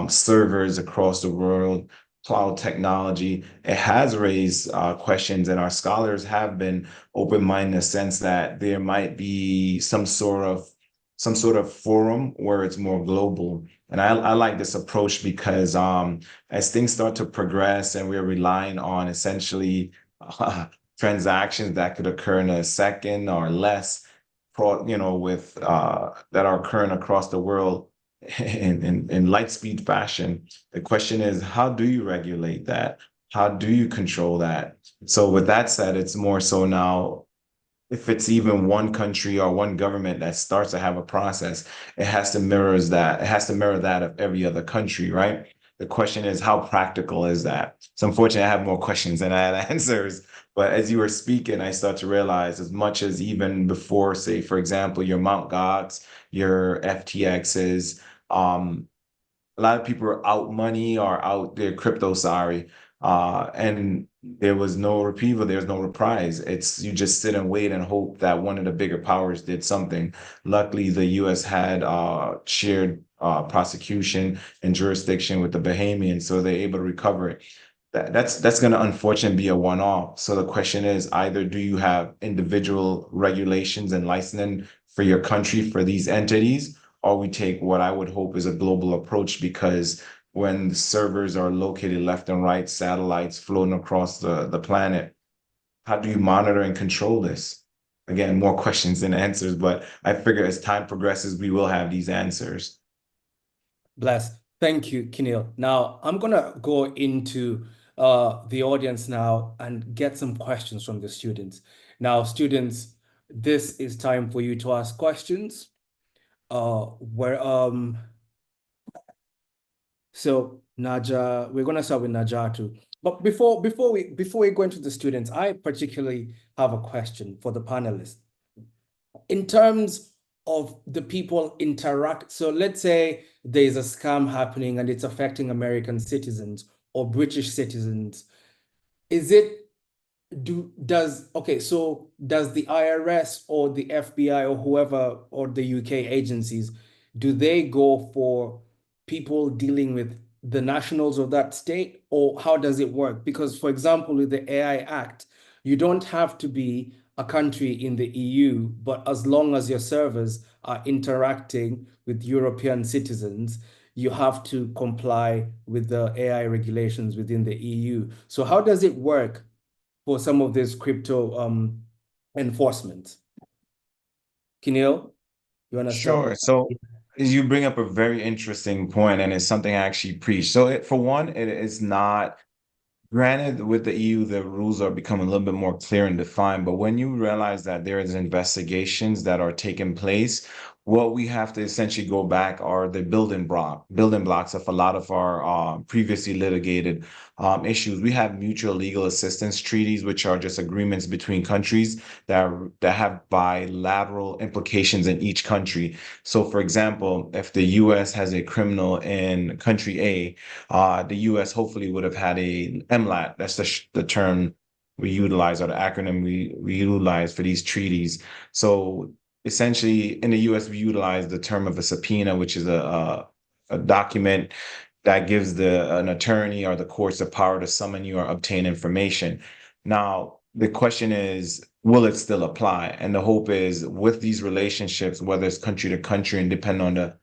servers across the world, cloud technology, it has raised questions, and our scholars have been open-minded in the sense that there might be some sort of forum where it's more global. And I like this approach because as things start to progress and we're relying on essentially transactions that could occur in a second or less, with that are occurring across the world in light speed fashion. The question is, how do you regulate that? How do you control that? So with that said, it's more so now, if it's even one country or one government that starts to have a process, it has to mirror that. It has to mirror that of every other country, right? The question is, how practical is that? So unfortunately, I have more questions than I had answers. But as you were speaking, I start to realize, as much as even before, say, for example, your Mt. Gox, your FTXs, a lot of people are out money or out their crypto, and there was no reprieve, there's no reprise. It's, you just sit and wait and hope that one of the bigger powers did something. Luckily, the US had shared prosecution and jurisdiction with the Bahamians, so they're able to recover it. That's going to unfortunately be a one-off. So the question is, either do you have individual regulations and licensing for your country for these entities, or we take what I would hope is a global approach, because when the servers are located left and right, satellites floating across the planet, how do you monitor and control this? Again, more questions than answers, but I figure as time progresses, we will have these answers. Bless. Thank you, Keneal. Now, I'm going to go into the audience now and get some questions from the students. Now, students, this is time for you to ask questions. So Naja, we're gonna start with Najatu. But before we go into the students, I particularly have a question for the panelists. In terms of the people interact, so let's say there's a scam happening and it's affecting American citizens or British citizens. Is it so does the IRS or the FBI or whoever or the UK agencies, do they go for people dealing with the nationals of that state, or how does it work? Because, for example, with the AI Act, you don't have to be a country in the EU, but as long as your servers are interacting with European citizens, you have to comply with the AI regulations within the EU. So how does it work for some of this crypto enforcement? Kinil, you want to start? Sure. So you bring up a very interesting point, and it's something I actually preach. So for one, it is not. Granted, with the EU, the rules are becoming a little bit more clear and defined, but when you realize that there is investigations that are taking place, what we have to essentially go back are the building blocks of a lot of our previously litigated issues. We have mutual legal assistance treaties, which are just agreements between countries that have bilateral implications in each country. So, for example, if the US has a criminal in country A, the U.S. hopefully would have had a MLAT. That's the term we utilize, or the acronym we utilize for these treaties. So essentially, in the U.S., we utilize the term of a subpoena, which is a document that gives an attorney or the courts the power to summon you or obtain information. Now, the question is, will it still apply? And the hope is with these relationships, whether it's country to country and depend on the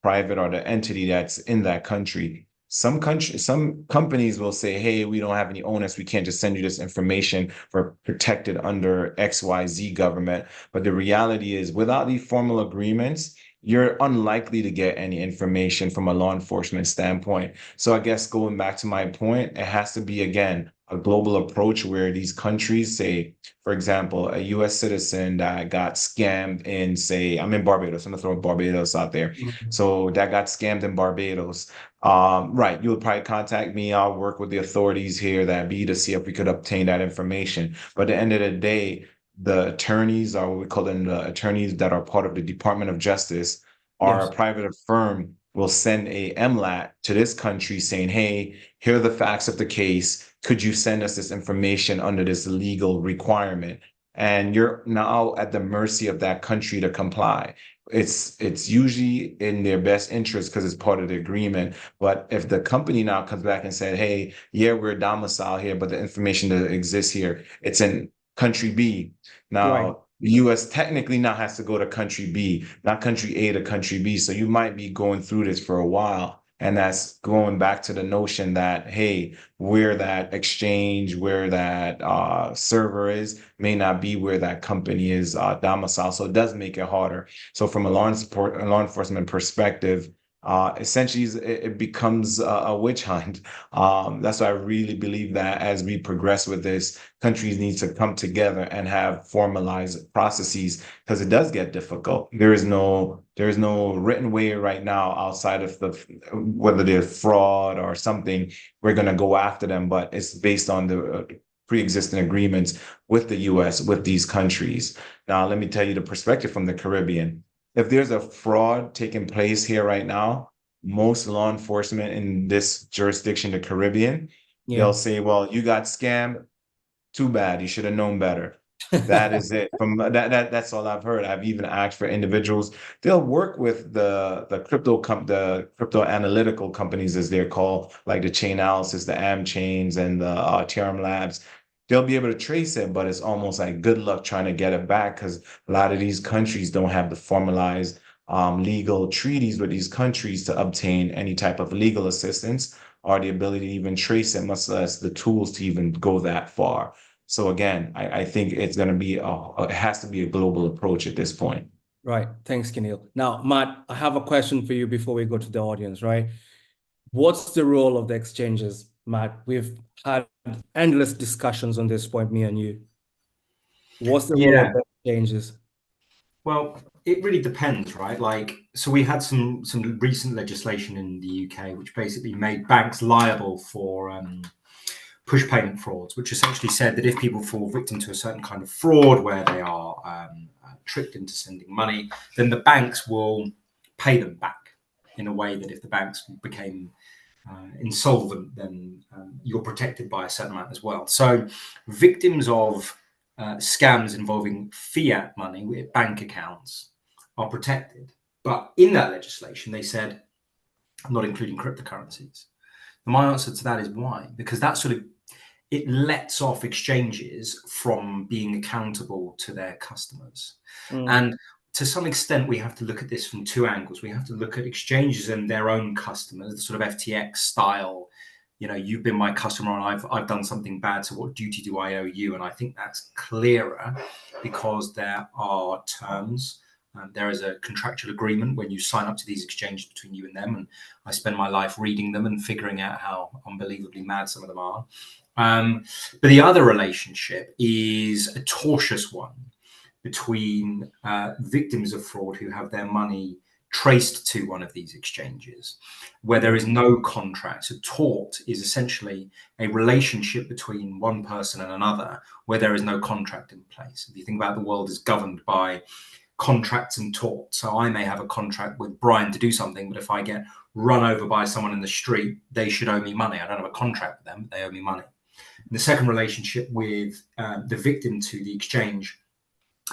private or the entity that's in that country, some companies will say, hey, we don't have any onus. We can't just send you this information. We're protected under XYZ government. But the reality is, without these formal agreements, you're unlikely to get any information from a law enforcement standpoint. So I guess going back to my point, it has to be, again, a global approach where these countries say, for example, a US citizen that got scammed in, say, I'm in Barbados. I'm gonna throw Barbados out there. So that got scammed in Barbados. Right, you would probably contact me. I'll work with the authorities here that be to see if we could obtain that information. But at the end of the day, the attorneys, or what we call them, the attorneys that are part of the Department of Justice, or Yes. a private firm will send a MLAT to this country saying, hey, here are the facts of the case. Could you send us this information under this legal requirement? And you're now at the mercy of that country to comply. It's usually in their best interest because it's part of the agreement. But if the company now comes back and said, hey, yeah, we're domiciled here, but the information that exists here, it's in country B. Now, Right. the US technically now has to go to country B, not country A to country B. So you might be going through this for a while. And that's going back to the notion that, hey, where that exchange, where that server is, may not be where that company is domiciled. So it does make it harder. So from a law enforcement perspective, essentially it becomes a witch hunt. That's why I really believe that as we progress with this, countries need to come together and have formalized processes because it does get difficult. There is no written way right now outside of whether they're fraud or something. We're going to go after them, but it's based on the pre-existing agreements with the U.S. with these countries. Now, let me tell you the perspective from the Caribbean. If there's a fraud taking place here right now, most law enforcement in this jurisdiction, the Caribbean, they'll say, well, you got scammed. Too bad. You should have known better. That is it. From that's all I've heard. I've even asked for individuals. They'll work with the crypto analytical companies, as they're called, like the Chainalysis, the AmChains, and the TRM Labs. They'll be able to trace it, but it's almost like good luck trying to get it back because a lot of these countries don't have the formalized legal treaties with these countries to obtain any type of legal assistance or the ability to even trace it, much less the tools to even go that far. So again, I think it's going to be it has to be a global approach at this point. Right. Thanks, Kenil. Now, Matt, I have a question for you before we go to the audience, right? What's the role of the exchanges Matt. We've had endless discussions on this point, me and you. What's the role of the exchanges? Well, it really depends, right? Like, so we had some recent legislation in the UK which basically made banks liable for push payment frauds, which essentially said that if people fall victim to a certain kind of fraud where they are tricked into sending money, then the banks will pay them back in a way that if the banks became insolvent, then you're protected by a certain amount as well. So victims of scams involving fiat money with bank accounts are protected. But in that legislation, they said not including cryptocurrencies. And my answer to that is why? Because that sort of it lets off exchanges from being accountable to their customers. And to some extent, we have to look at this from two angles. We have to look at exchanges and their own customers, the sort of FTX style, you know, you've been my customer and I've done something bad, so what duty do I owe you? And I think that's clearer because there are terms. There is a contractual agreement when you sign up to these exchanges between you and them. And I spend my life reading them and figuring out how unbelievably mad some of them are. But the other relationship is a tortious one between victims of fraud who have their money traced to one of these exchanges, where there is no contract. So tort is essentially a relationship between one person and another where there is no contract in place. If you think about the world is governed by contracts and tort. So I may have a contract with Brian to do something, but if I get run over by someone in the street, they should owe me money. I don't have a contract with them, but they owe me money. And the second relationship with the victim to the exchange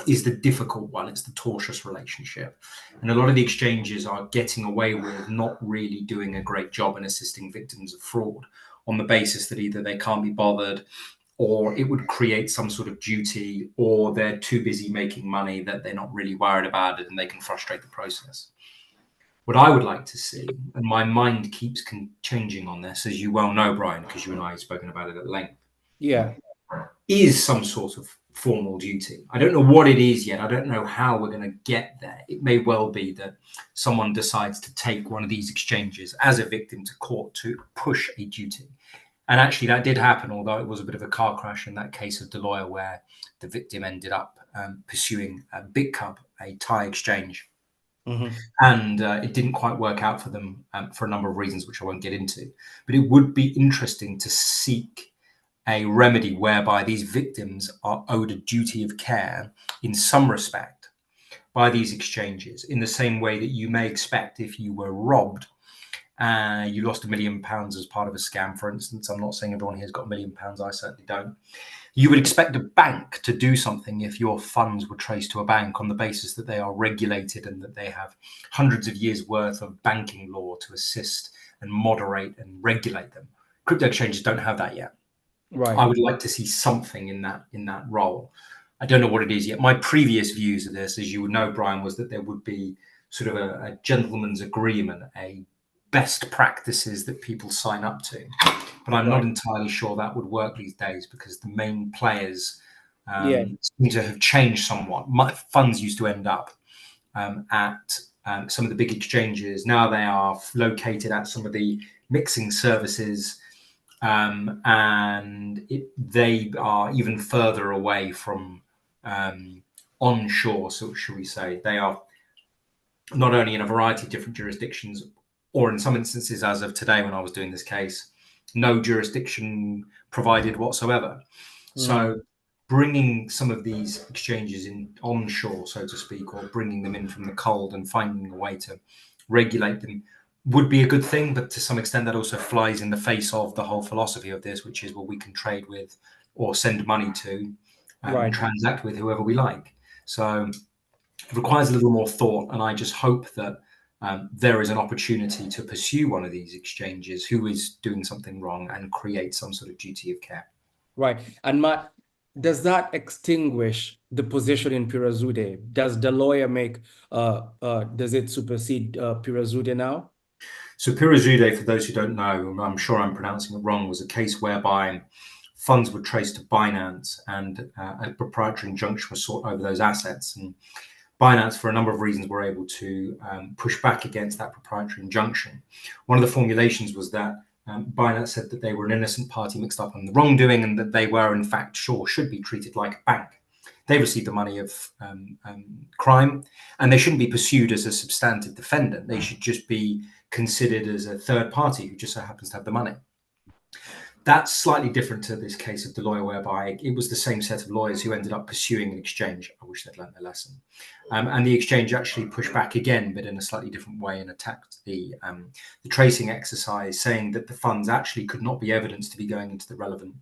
is the difficult one. It's the tortious relationship. And a lot of the exchanges are getting away with not really doing a great job in assisting victims of fraud on the basis that either they can't be bothered or it would create some sort of duty, or they're too busy making money that they're not really worried about it and they can frustrate the process. What I would like to see, and my mind keeps changing on this, as you well know, Brian, because you and I have spoken about it at length, is some sort of formal duty. I don't know what it is yet. I don't know how we're going to get there. It may well be that someone decides to take one of these exchanges as a victim to court to push a duty. And actually that did happen, although it was a bit of a car crash in that case of Deloya, where the victim ended up pursuing a BitCub, a Thai exchange. And it didn't quite work out for them for a number of reasons, which I won't get into. But it would be interesting to seek a remedy whereby these victims are owed a duty of care in some respect by these exchanges, in the same way that you may expect if you were robbed. You lost £1 million as part of a scam, for instance. I'm not saying everyone here's got £1 million. I certainly don't. You would expect a bank to do something if your funds were traced to a bank on the basis that they are regulated and that they have hundreds of years worth of banking law to assist and moderate and regulate them. Crypto exchanges don't have that yet. I would like to see something in that role. I don't know what it is yet. My previous views of this, as you would know, Brian, was that there would be sort of a gentleman's agreement, a best practices that people sign up to. But I'm not entirely sure that would work these days because the main players seem to have changed somewhat. My funds used to end up at some of the big exchanges. Now they are located at some of the mixing services, and they are even further away from onshore, so should we say. They are not only in a variety of different jurisdictions, or in some instances, as of today, when I was doing this case, no jurisdiction provided whatsoever. So bringing some of these exchanges in onshore, so to speak, or bringing them in from the cold and finding a way to regulate them would be a good thing. But to some extent, that also flies in the face of the whole philosophy of this, which is, well, we can trade with or send money to and transact with whoever we like. So it requires a little more thought, and I just hope that there is an opportunity to pursue one of these exchanges who is doing something wrong and create some sort of duty of care. And Matt, does that extinguish the position in Pirazude? Does Deloya does it supersede Pirazude now? So Pirazude, for those who don't know, I'm sure I'm pronouncing it wrong, was a case whereby funds were traced to Binance and a proprietary injunction was sought over those assets. And Binance, for a number of reasons, were able to push back against that proprietary injunction. One of the formulations was that Binance said that they were an innocent party mixed up in the wrongdoing and that they were, in fact, should be treated like a bank. They received the money of crime, and they shouldn't be pursued as a substantive defendant. They should just be considered as a third party who just so happens to have the money. That's slightly different to this case of the lawyer, whereby it was the same set of lawyers who ended up pursuing an exchange. I wish they'd learned their lesson. And the exchange actually pushed back again, but in a slightly different way, and attacked the tracing exercise, saying that the funds actually could not be evidence to be going into the relevant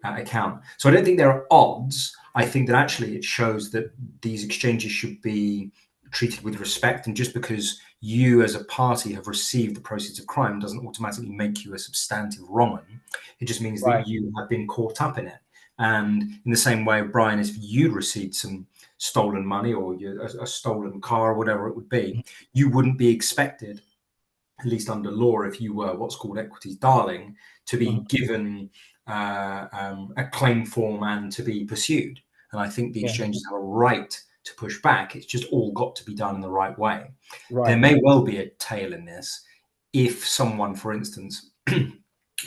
account. So I don't think there are odds. I think that actually it shows that these exchanges should be treated with respect, and just because you as a party have received the proceeds of crime doesn't automatically make you a substantive wrong'un. It just means that you have been caught up in it. And in the same way, Brian, if you'd received some stolen money or a stolen car or whatever it would be, you wouldn't be expected, at least under law, if you were what's called equities darling, to be given a claim form and to be pursued. And I think the exchanges have a right to push back. It's just all got to be done in the right way. There may well be a tail in this if someone, for instance,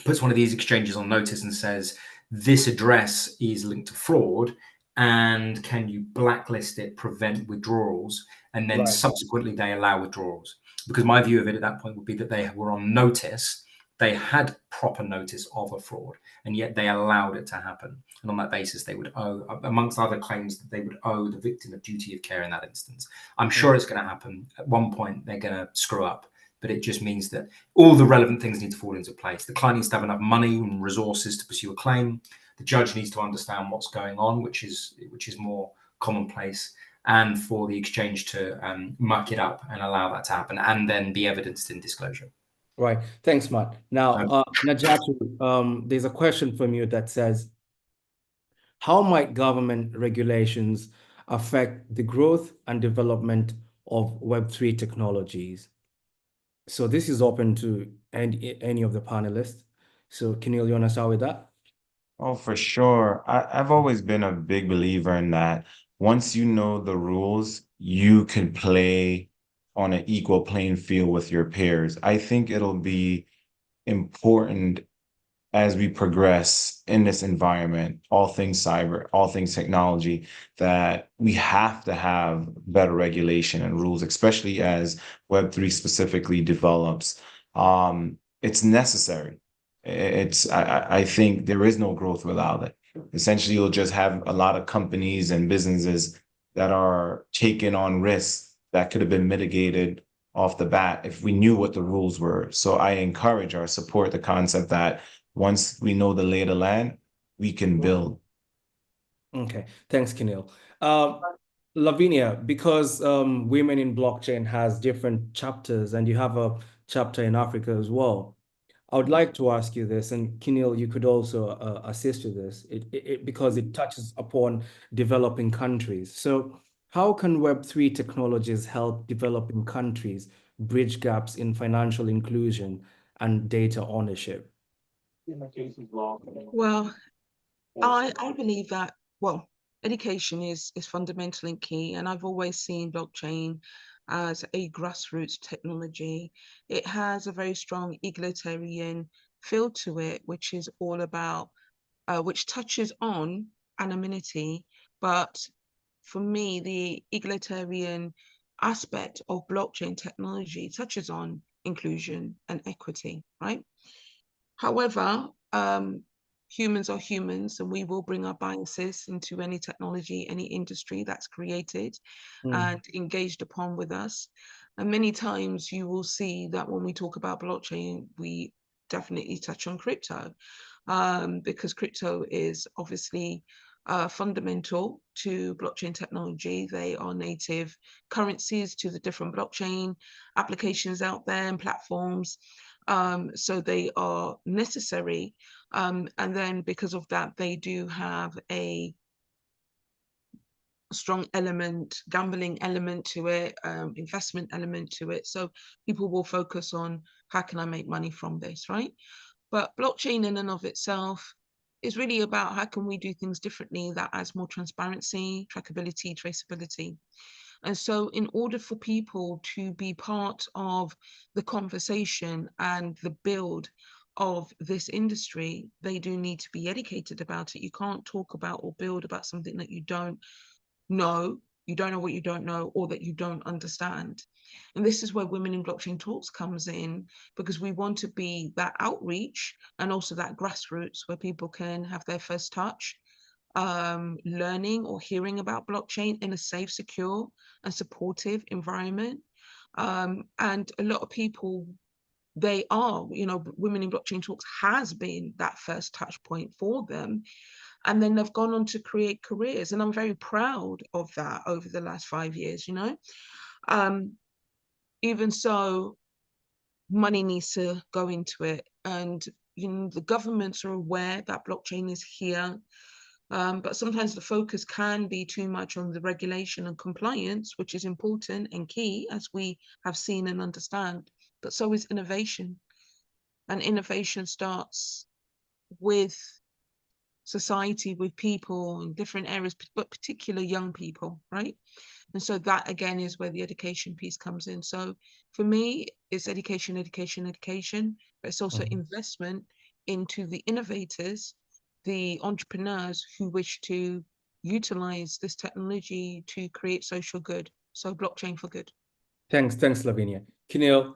puts one of these exchanges on notice and says, this address is linked to fraud, and can you blacklist it, prevent withdrawals, and then subsequently they allow withdrawals. Because my view of it at that point would be that they were on notice, they had proper notice of a fraud, and yet they allowed it to happen. And on that basis, they would owe, amongst other claims, that they would owe the victim a duty of care in that instance. I'm sure it's going to happen. At one point, they're going to screw up, but it just means that all the relevant things need to fall into place. The client needs to have enough money and resources to pursue a claim. The judge needs to understand what's going on, which is more commonplace, and for the exchange to muck it up and allow that to happen, and then be evidenced in disclosure. Right. Thanks, Matt. Now, Najatu, there's a question from you that says, how might government regulations affect the growth and development of Web3 technologies? So this is open to any of the panelists. So Kenil, you want to start with that? Oh, for sure. I've always been a big believer in that. Once you know the rules, you can play on an equal playing field with your peers. I think it'll be important as we progress in this environment, all things cyber, all things technology, that we have to have better regulation and rules, especially as Web3 specifically develops. It's necessary. I think there is no growth without it. Essentially, you'll just have a lot of companies and businesses that are taking on risks that could have been mitigated off the bat if we knew what the rules were. So I encourage or support the concept that once we know the lay of the land, we can build. Okay, thanks, Kenil. Lavinia, because Women in Blockchain has different chapters and you have a chapter in Africa as well, I would like to ask you this, and Kenil, you could also assist with this, because it touches upon developing countries. So how can Web3 technologies help developing countries bridge gaps in financial inclusion and data ownership? Well, I believe that, well, education is fundamental and key, and I've always seen blockchain as a grassroots technology. It has a very strong egalitarian feel to it, which is all about, which touches on anonymity, but for me, the egalitarian aspect of blockchain technology touches on inclusion and equity, right? However, humans are humans, and we will bring our biases into any technology, any industry that's created and engaged upon with us. And many times you will see that when we talk about blockchain, we definitely touch on crypto, because crypto is obviously fundamental to blockchain technology. They are native currencies to the different blockchain applications out there and platforms. So they are necessary. And then because of that, they do have a strong element, gambling element to it, investment element to it. So people will focus on how can I make money from this, right? But blockchain in and of itself is really about how can we do things differently that adds more transparency, trackability, traceability. And so in order for people to be part of the conversation and the build of this industry, they do need to be educated about it. You can't talk about or build about something that you don't know, you don't know what you don't know, or that you don't understand. And this is where Women in Blockchain Talks comes in, because we want to be that outreach and also that grassroots where people can have their first touch, learning or hearing about blockchain in a safe, secure, and supportive environment. And a lot of people, they are, Women in Blockchain Talks has been that first touch point for them. And then they've gone on to create careers. And I'm very proud of that over the last 5 years, Even so, money needs to go into it. And, the governments are aware that blockchain is here. But sometimes the focus can be too much on the regulation and compliance, which is important and key, as we have seen and understand. But so is innovation. And innovation starts with society, with people in different areas, but particularly young people, right? And so that again is where the education piece comes in. So for me, it's education, education, education, but it's also investment into the innovators, the entrepreneurs who wish to utilize this technology to create social good. So blockchain for good. Thanks, Lavinia. Kenil,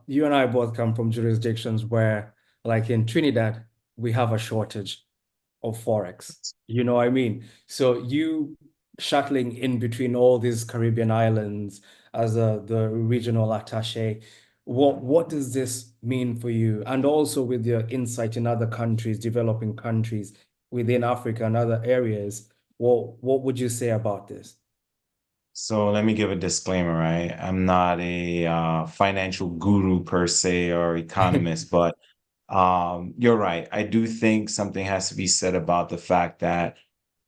you and I both come from jurisdictions where, like in Trinidad, we have a shortage of Forex. You know what I mean? So you shuttling in between all these Caribbean islands as the regional attaché, what does this mean for you? And also with your insight in other countries, developing countries within Africa and other areas, what would you say about this? So let me give a disclaimer, right? I'm not a financial guru per se or economist, but you're right. I do think something has to be said about the fact that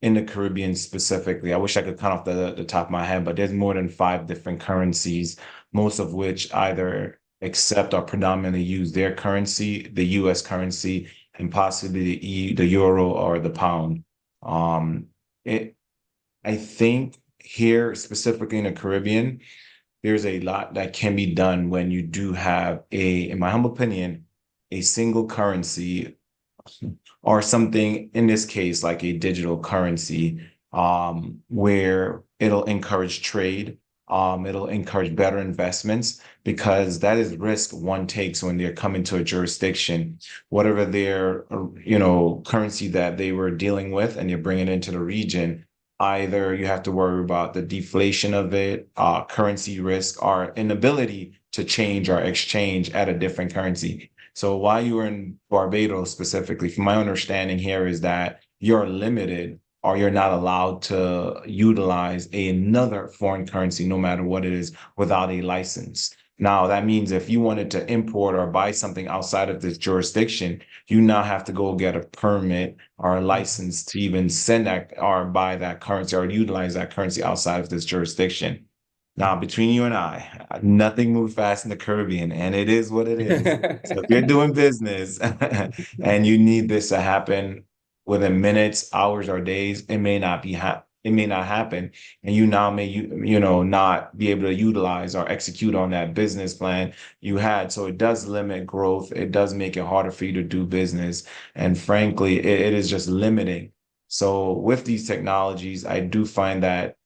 in the Caribbean specifically, I wish I could count off the top of my head, but there's more than 5 different currencies, most of which either accept or predominantly use their currency, the US currency, and possibly the euro or the pound. It I think here, specifically in the Caribbean, there's a lot that can be done when you do have in my humble opinion, a single currency or something, in this case, like a digital currency, where it'll encourage trade, it'll encourage better investments, because that is risk one takes when they're coming to a jurisdiction, whatever their, currency that they were dealing with, and you're bringing it into the region. Either you have to worry about the deflation of it, currency risk, or inability to change or exchange at a different currency. So while you were in Barbados specifically, from my understanding here is that you're limited or you're not allowed to utilize another foreign currency, no matter what it is, without a license. Now, that means if you wanted to import or buy something outside of this jurisdiction, you now have to go get a permit or a license to even send that or buy that currency or utilize that currency outside of this jurisdiction. Now, between you and I, nothing moves fast in the Caribbean, and it is what it is. So if you're doing business and you need this to happen within minutes, hours, or days, it may not happen, and you now may not be able to utilize or execute on that business plan you had. So it does limit growth. It does make it harder for you to do business, and frankly, it is just limiting. So with these technologies, I do find that,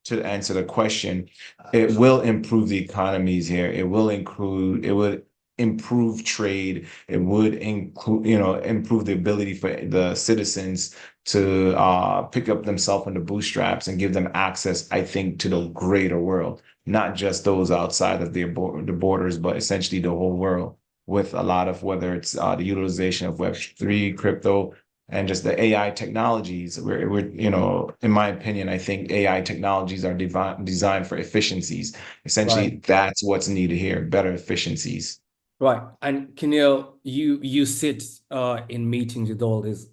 to answer the question, it will improve the economies here. It would improve trade. It would include, improve the ability for the citizens to pick up themselves in the bootstraps and give them access, I think, to the greater world, not just those outside of the borders, but essentially the whole world, with a lot of, whether it's the utilization of Web3, crypto, and just the AI technologies. In my opinion, I think AI technologies are designed for efficiencies. Essentially, Right. that's what's needed here, better efficiencies. Right. And Kenil, you sit in meetings with all these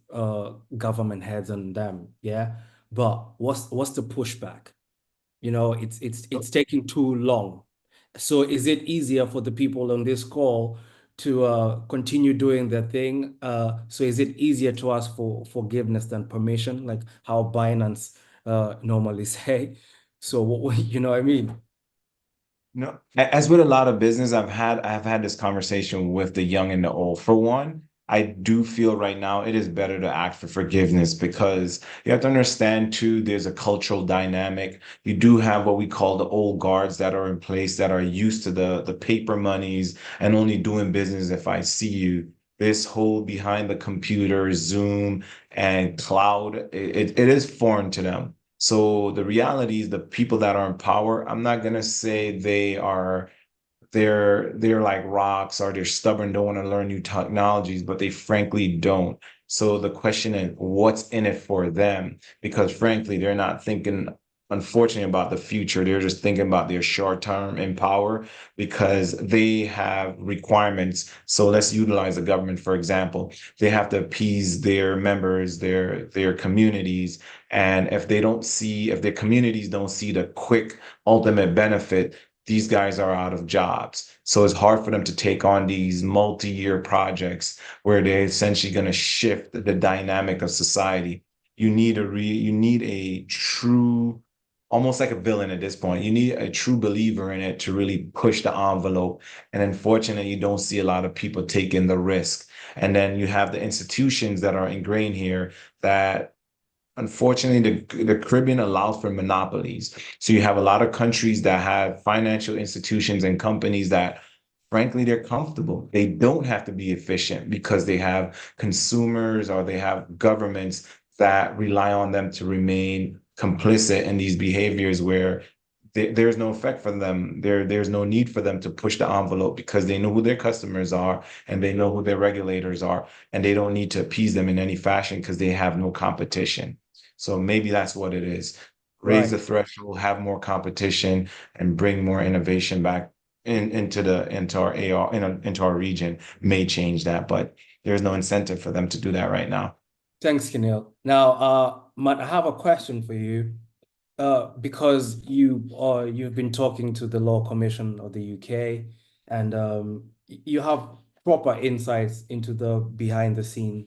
government heads and them, yeah. But what's the pushback? It's taking too long. So is it easier for the people on this call to continue doing their thing? So is it easier to ask for forgiveness than permission, like how Binance normally say? So what you know what I mean? No, as with a lot of business, I've had this conversation with the young and the old. For one, I do feel right now it is better to ask for forgiveness because you have to understand too, there's a cultural dynamic. You do have what we call the old guards that are in place that are used to the paper monies and only doing business if I see you. This whole behind the computer, Zoom and cloud, it is foreign to them. So the reality is the people that are in power, I'm not gonna say they're like rocks or they're stubborn, don't want to learn new technologies, but they frankly don't. So the question is, what's in it for them? Because frankly, they're not thinking, unfortunately, about the future. They're just thinking about their short term in power because they have requirements. So let's utilize the government, for example. They have to appease their members, their communities. And if they don't see, if their communities don't see the quick ultimate benefit, these guys are out of jobs. So it's hard for them to take on these multi-year projects where they're essentially going to shift the dynamic of society. You need a true, almost like a villain at this point. You need a true believer in it to really push the envelope. And unfortunately, you don't see a lot of people taking the risk. And then you have the institutions that are ingrained here that unfortunately, the Caribbean allows for monopolies. So you have a lot of countries that have financial institutions and companies that, frankly, they're comfortable. They don't have to be efficient because they have consumers or they have governments that rely on them to remain complicit in these behaviors where there's no effect for them. There's no need for them to push the envelope because they know who their customers are and they know who their regulators are, and they don't need to appease them in any fashion because they have no competition. So maybe that's what it is. Raise the Right. threshold, have more competition, and bring more innovation back into our AR into our region may change that, but there's no incentive for them to do that right now. Thanks, Kenil. Now, Matt, I have a question for you. Because you've been talking to the Law Commission of the UK, and you have proper insights into the behind the scene.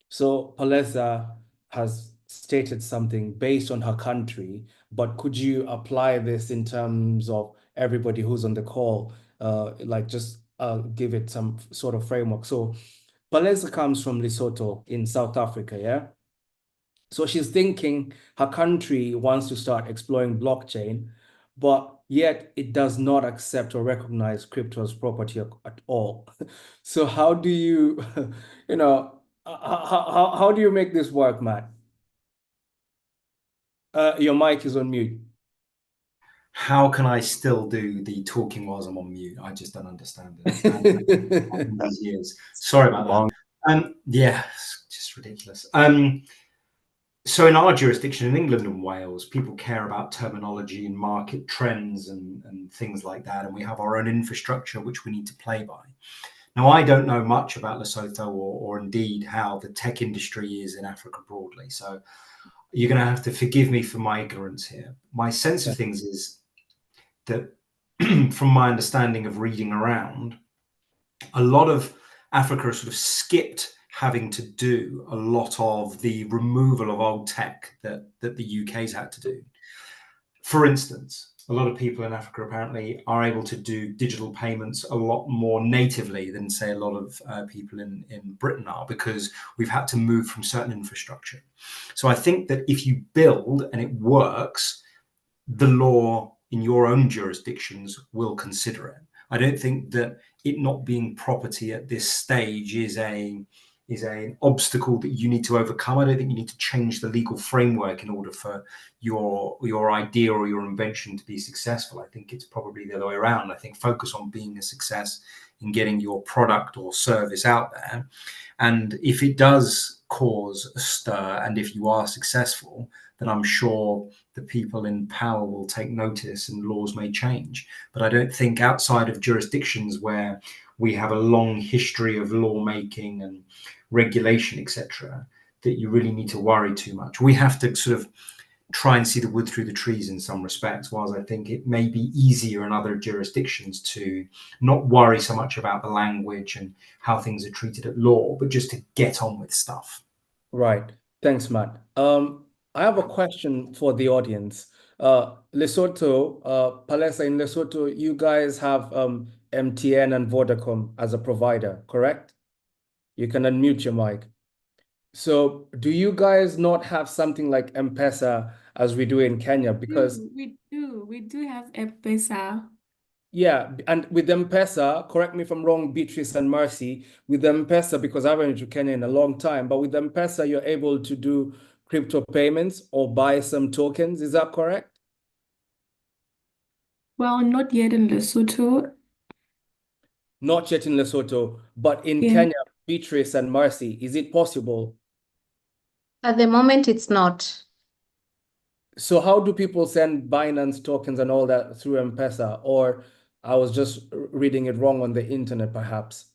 So Palesa has stated something based on her country, but could you apply this in terms of everybody who's on the call? Like just give it some sort of framework. So Palesa comes from Lesotho in South Africa, yeah? So she's thinking her country wants to start exploring blockchain, but yet it does not accept or recognize crypto as property at all. So how do you, you know, how do you make this work, Matt? Your mic is on mute. How can I still do the talking whilst I'm on mute? I just don't understand it. These years. Sorry about Long that. Yeah, it's just ridiculous. So in our jurisdiction in England and Wales, people care about terminology and market trends and things like that. And we have our own infrastructure, which we need to play by. Now, I don't know much about Lesotho or indeed how the tech industry is in Africa broadly. So you're going to have to forgive me for my ignorance here. My sense of things is that from my understanding of reading around, a lot of Africa sort of skipped having to do a lot of the removal of old tech that the UK's had to do. For instance, a lot of people in Africa apparently are able to do digital payments a lot more natively than, say, a lot of people in Britain are, because we've had to move from certain infrastructure. So I think that if you build and it works, the law in your own jurisdictions will consider it. I don't think that it not being property at this stage is an obstacle that you need to overcome. I don't think you need to change the legal framework in order for your idea or your invention to be successful. I think it's probably the other way around. I think focus on being a success in getting your product or service out there. And if it does cause a stir and if you are successful, then I'm sure the people in power will take notice and laws may change. But I don't think outside of jurisdictions where we have a long history of lawmaking and regulation, etc., that you really need to worry too much. We have to sort of try and see the wood through the trees in some respects, whilst I think it may be easier in other jurisdictions to not worry so much about the language and how things are treated at law, but just to get on with stuff. Right. Thanks, Matt. I have a question for the audience. Lesotho, Palesa in Lesotho, you guys have MTN and Vodacom as a provider, correct? You can unmute your mic. So do you guys not have something like M-Pesa as we do in Kenya? Because We do have M-Pesa. yeah, and with M-Pesa, correct me if I'm wrong, Beatrice and Mercy, with M-Pesa, because I haven't been to Kenya in a long time, but with M-Pesa, you're able to do crypto payments or buy some tokens. Is that correct? Well, not yet in Lesotho. Not yet in Lesotho, but in Yeah. Kenya, Beatrice and Mercy, is it possible? At the moment, it's not. So how do people send Binance tokens and all that through M-Pesa? Or I was just reading it wrong on the internet, perhaps.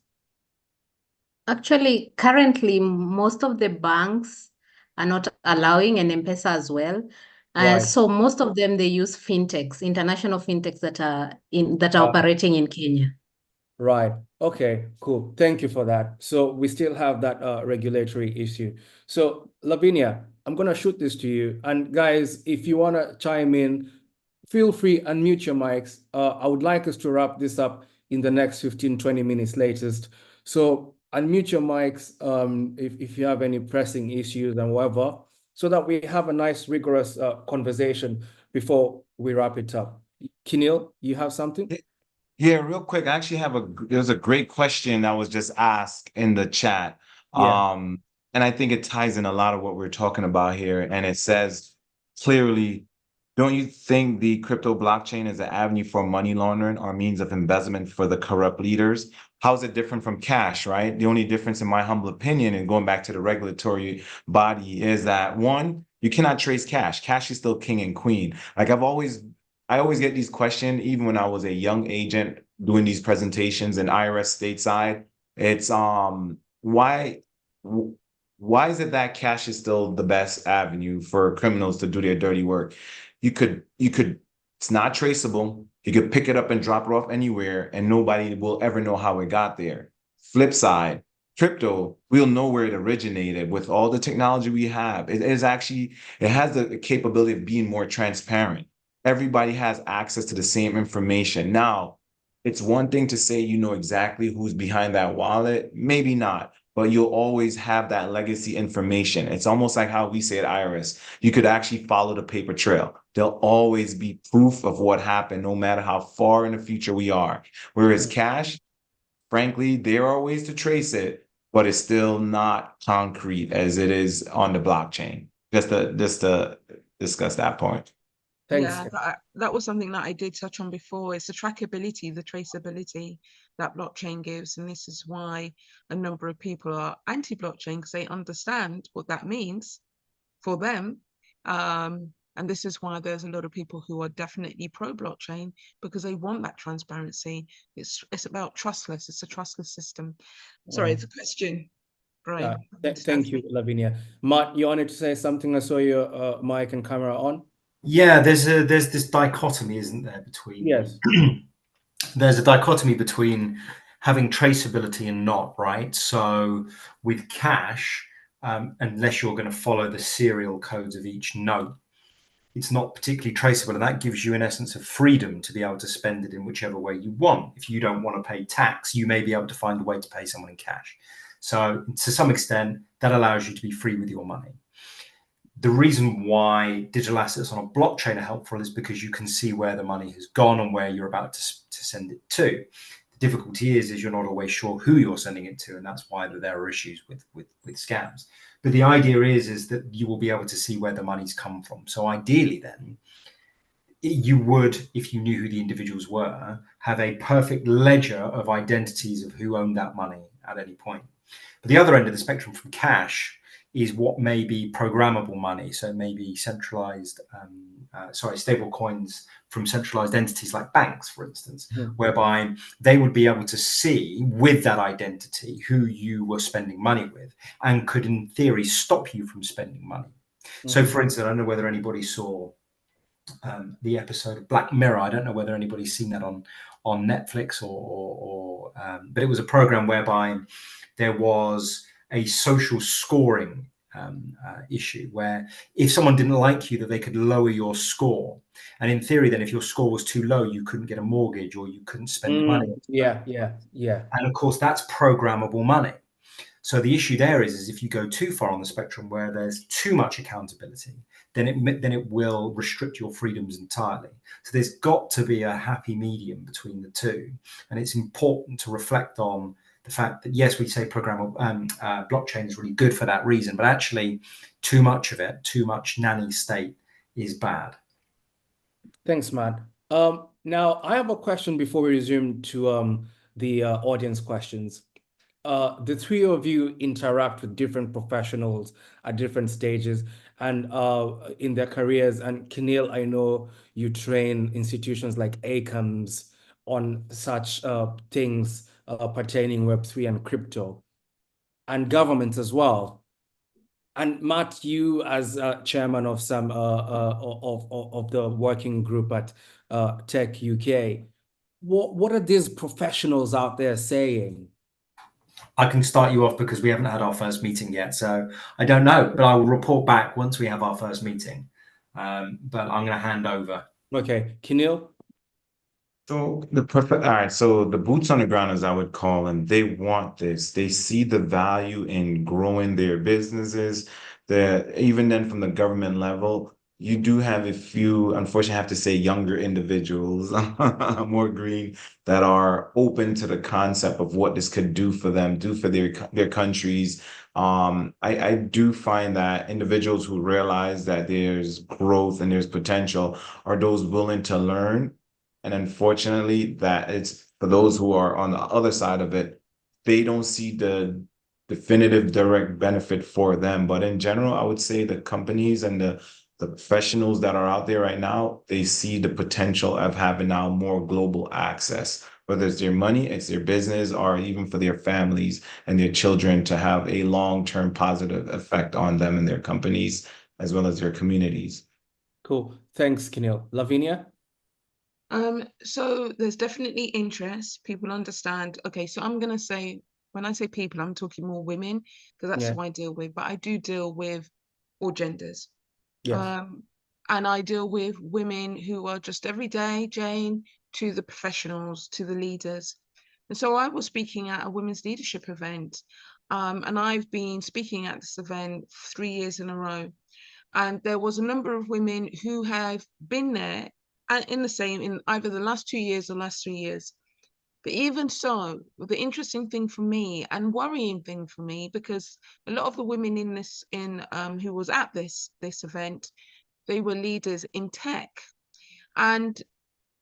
Actually, currently, most of the banks are not allowing an M-Pesa as well. Right. So most of them, they use fintechs, international fintechs that are Uh, operating in Kenya. Right. Okay, cool. Thank you for that. So we still have that regulatory issue. So Lavinia, I'm gonna shoot this to you. And guys, if you wanna chime in, feel free, unmute your mics. I would like us to wrap this up in the next 15, 20 minutes latest. So unmute your mics if you have any pressing issues and whatever, so that we have a nice, rigorous conversation before we wrap it up. Kinil, you have something? Yeah, real quick. I actually have there's a great question that was just asked in the chat. Yeah. And I think it ties in a lot of what we're talking about here. And it says clearly, don't you think the crypto blockchain is an avenue for money laundering or means of embezzlement for the corrupt leaders? How is it different from cash, right? The only difference, in my humble opinion, and going back to the regulatory body, is that one, you cannot trace cash. Cash is still king and queen. Like I always get these questions, even when I was a young agent doing these presentations in IRS stateside. It's why is it that cash is still the best avenue for criminals to do their dirty work? It's not traceable. You could pick it up and drop it off anywhere, and nobody will ever know how it got there. Flip side, crypto, we'll know where it originated with all the technology we have. It has the capability of being more transparent. Everybody has access to the same information. Now, it's one thing to say you know exactly who's behind that wallet, maybe not, but you'll always have that legacy information. It's almost like how we say at IRS, you could actually follow the paper trail. There'll always be proof of what happened, no matter how far in the future we are. Whereas cash, frankly, there are ways to trace it, but it's still not concrete as it is on the blockchain. Just to discuss that point. Thanks. Yeah, that was something that I did touch on before. It's the trackability, the traceability that blockchain gives. And this is why a number of people are anti-blockchain, because they understand what that means for them. And this is why there's a lot of people who are definitely pro-blockchain, because they want that transparency. It's about trustless. It's a trustless system. Sorry, it's a question, Brian. Thank you, Lavinia. Matt, you wanted to say something? I saw your mic and camera on. Yeah, there's this dichotomy, isn't there, between Yes. there's a dichotomy between having traceability and not, right? So with cash, unless you're going to follow the serial codes of each note, it's not particularly traceable, and that gives you, in essence, a freedom to be able to spend it in whichever way you want. If you don't want to pay tax, you may be able to find a way to pay someone in cash. So to some extent, that allows you to be free with your money. The reason why digital assets on a blockchain are helpful is because you can see where the money has gone and where you're about to send it to. The difficulty is you're not always sure who you're sending it to, and that's why there are issues with scams. But the idea is that you will be able to see where the money's come from. So ideally then, you would, if you knew who the individuals were, have a perfect ledger of identities of who owned that money at any point. But the other end of the spectrum from cash is what may be programmable money. So maybe centralized, stable coins from centralized entities like banks, for instance, whereby they would be able to see with that identity who you were spending money with and could, in theory, stop you from spending money. So, for instance, I don't know whether anybody saw the episode of Black Mirror. I don't know whether anybody's seen that on Netflix but it was a program whereby there was a social scoring issue, where if someone didn't like you, that they could lower your score. And in theory, then if your score was too low, you couldn't get a mortgage or you couldn't spend money. Yeah. And of course, that's programmable money. So the issue there is if you go too far on the spectrum where there's too much accountability, then it will restrict your freedoms entirely. So there's got to be a happy medium between the two, and it's important to reflect on the fact that yes, we say programmable blockchain is really good for that reason, but actually, too much of it, too much nanny state, is bad. Thanks, Matt. Now I have a question before we resume to the audience questions. The three of you interact with different professionals at different stages and in their careers. And Keneal, I know you train institutions like ACAMS on such things pertaining Web3 and crypto, and governments as well. And Matt, you as chairman of some of the working group at Tech UK, what are these professionals out there saying? I can start you off because we haven't had our first meeting yet, so I don't know, but I will report back once we have our first meeting. But I'm going to hand over. Okay, Keneal? So all right, so the boots on the ground, as I would call them, they want this. They see the value in growing their businesses. Even then from the government level, you do have a few, unfortunately, I have to say younger individuals, more green, that are open to the concept of what this could do for them, do for their countries. I do find that individuals who realize that there's growth and there's potential are those willing to learn. And unfortunately, that it's for those who are on the other side of it, they don't see the definitive direct benefit for them. But in general, I would say the companies and the professionals that are out there right now, they see the potential of having now more global access, whether it's their money, it's their business, or even for their families and their children to have a long-term positive effect on them and their companies, as well as their communities. Cool. Thanks, Keneal. Lavinia? So there's definitely interest. People understand. Okay, so I'm gonna say, when I say people, I'm talking more women because that's Yeah. who I deal with, but I do deal with all genders. Yes. And I deal with women who are just everyday Jane to the professionals, to the leaders. And so I was speaking at a women's leadership event, and I've been speaking at this event 3 years in a row. And there was a number of women who have been there and in either the last 2 years or last 3 years. But even so, the interesting thing for me and worrying thing for me, because a lot of the women who was at this event, they were leaders in tech. And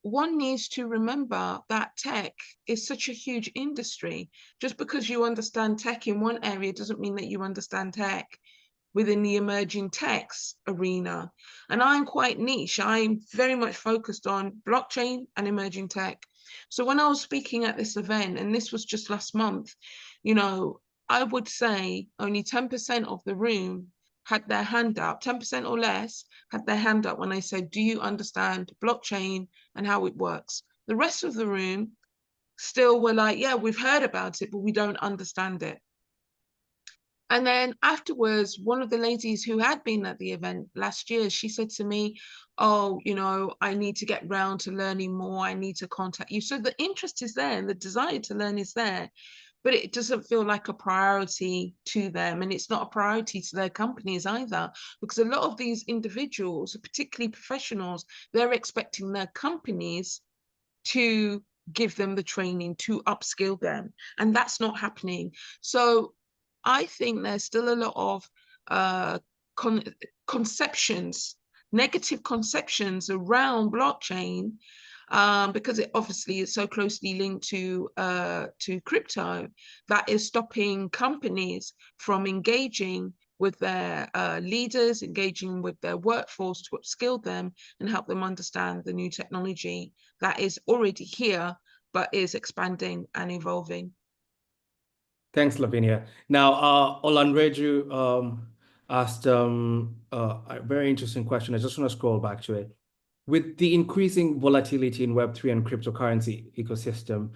one needs to remember that tech is such a huge industry. Just because you understand tech in one area doesn't mean that you understand tech within the emerging techs arena. And I'm quite niche. I'm very much focused on blockchain and emerging tech. So when I was speaking at this event, and this was just last month, I would say only 10% of the room had their hand up, 10% or less had their hand up when I said, do you understand blockchain and how it works? The rest of the room still were like, yeah, we've heard about it, but we don't understand it. And then afterwards, one of the ladies who had been at the event last year, she said to me, oh, I need to get round to learning more. I need to contact you. So the interest is there and the desire to learn is there, but it doesn't feel like a priority to them. And it's not a priority to their companies either, because a lot of these individuals, particularly professionals, they're expecting their companies to give them the training, to upskill them. And that's not happening. So I think there's still a lot of conceptions, negative conceptions around blockchain, because it obviously is so closely linked to crypto, that is stopping companies from engaging with their leaders, engaging with their workforce to upskill them and help them understand the new technology that is already here, but is expanding and evolving. Thanks, Lavinia. Now, Olanreju asked a very interesting question. I just want to scroll back to it. With the increasing volatility in Web3 and cryptocurrency ecosystem,